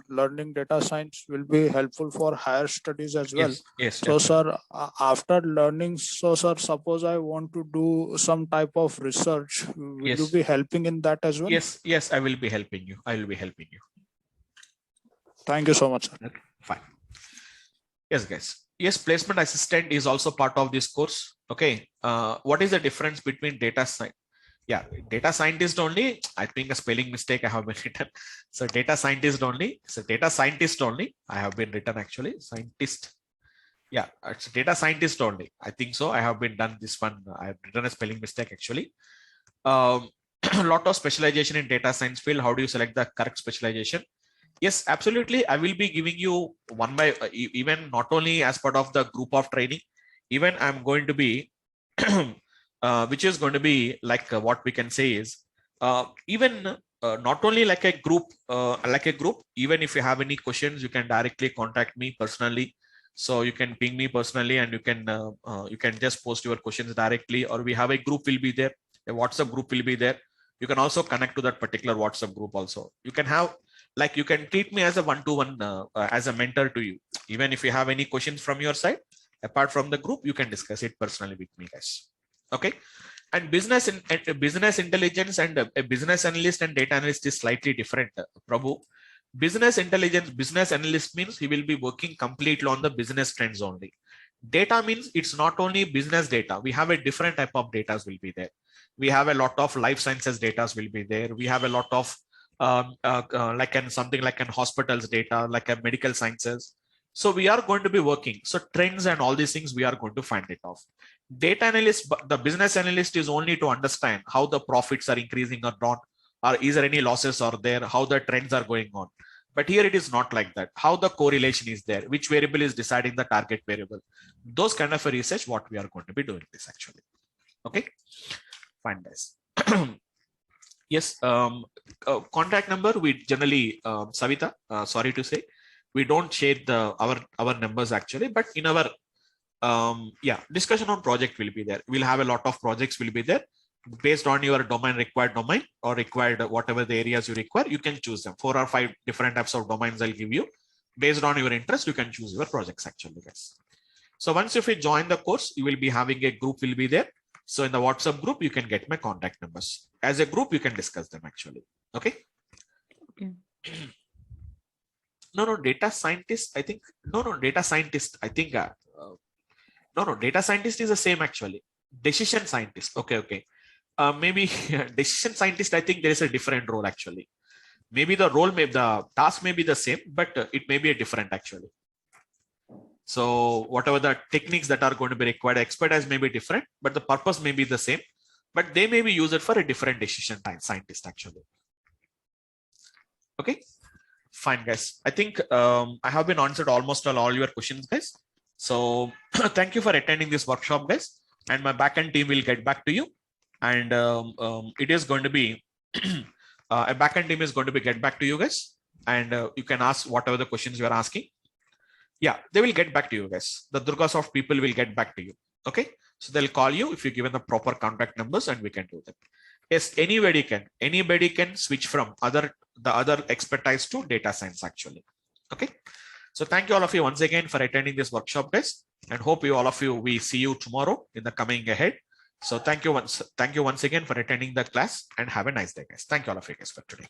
learning data science will be helpful for higher studies as well. Yes, So, definitely. sir, after learning, so sir, suppose I want to do some type of research, will you Yes, be helping in that as well? yes, I will be helping you. I will be helping you. Thank you so much, sir. Okay, fine. Yes, guys. Yes, placement assistant is also part of this course. Okay. What is the difference between data science? Yeah, data scientist only. I think a spelling mistake I have been written. So data scientist only. So data scientist only. I have been written actually. Scientist. Yeah, it's data scientist only. I think so. I have been done this one. I have written a spelling mistake actually. A lot of specialization in data science field. How do you select the correct specialization? Yes, absolutely. I will be giving you one by even not only as part of the group of training, even I'm going to be, which is going to be like what we can say is even not only like a group, even if you have any questions, you can directly contact me personally. So you can ping me personally and you can just post your questions directly, or we have a group will be there. A WhatsApp group will be there. You can also connect to that particular WhatsApp group also. You can have like you can treat me as a one-to-one as a mentor to you. Even if you have any questions from your side apart from the group, you can discuss it personally with me, guys. Okay. And business intelligence and a business analyst and data analyst is slightly different, Prabhu. Business intelligence, business analyst means he will be working completely on the business trends only. Data means it's not only business data. We have a different type of data will be there. We have a lot of life sciences data will be there. We have a lot of something like an hospitals data, like a medical sciences. So we are going to be working. So trends and all these things, we are going to find it off. Data analyst, the business analyst is only to understand how the profits are increasing or not, or is there any losses are there, how the trends are going on. But here it is not like that. How the correlation is there, which variable is deciding the target variable. Those kind of a research, what we are going to be doing this actually. Okay, fine guys. Yes, contact number, we generally, Savita, sorry to say, we don't share our numbers actually, but in our discussion on project will be there. We'll have a lot of projects will be there based on your required domain or required whatever the areas you require. You can choose them. 4 or 5 different types of domains I'll give you. Based on your interest, you can choose your projects actually, guys. So once if you join the course, you will be having a group will be there. So in the WhatsApp group, you can get my contact numbers. As a group, you can discuss them actually. Okay. Okay. No, data scientist, I think. No, data scientist, I think. No, data scientist is the same actually. Decision scientist. Okay. Maybe decision scientist, I think there is a different role actually. Maybe the role, the task may be the same, but it may be a different actually. So whatever the techniques that are going to be required, expertise may be different, but the purpose may be the same, but they may be used for a different decision scientist actually. Okay, fine guys. I think I have been answered almost all your questions, guys. So thank you for attending this workshop, guys. And my backend team will get back to you. And it is going to be a backend team is going to be get back to you guys. And you can ask whatever the questions you are asking. Yeah, they will get back to you guys. The Durgasoft people will get back to you. Okay, so they'll call you if you given the proper contact numbers, and we can do that. Yes, anybody can switch from the other expertise to data science actually. Okay, so thank you all of you once again for attending this workshop, guys, and hope you all of you, we see you tomorrow in the coming ahead. So thank you once again for attending the class, and have a nice day, guys. Thank you all of you guys for today.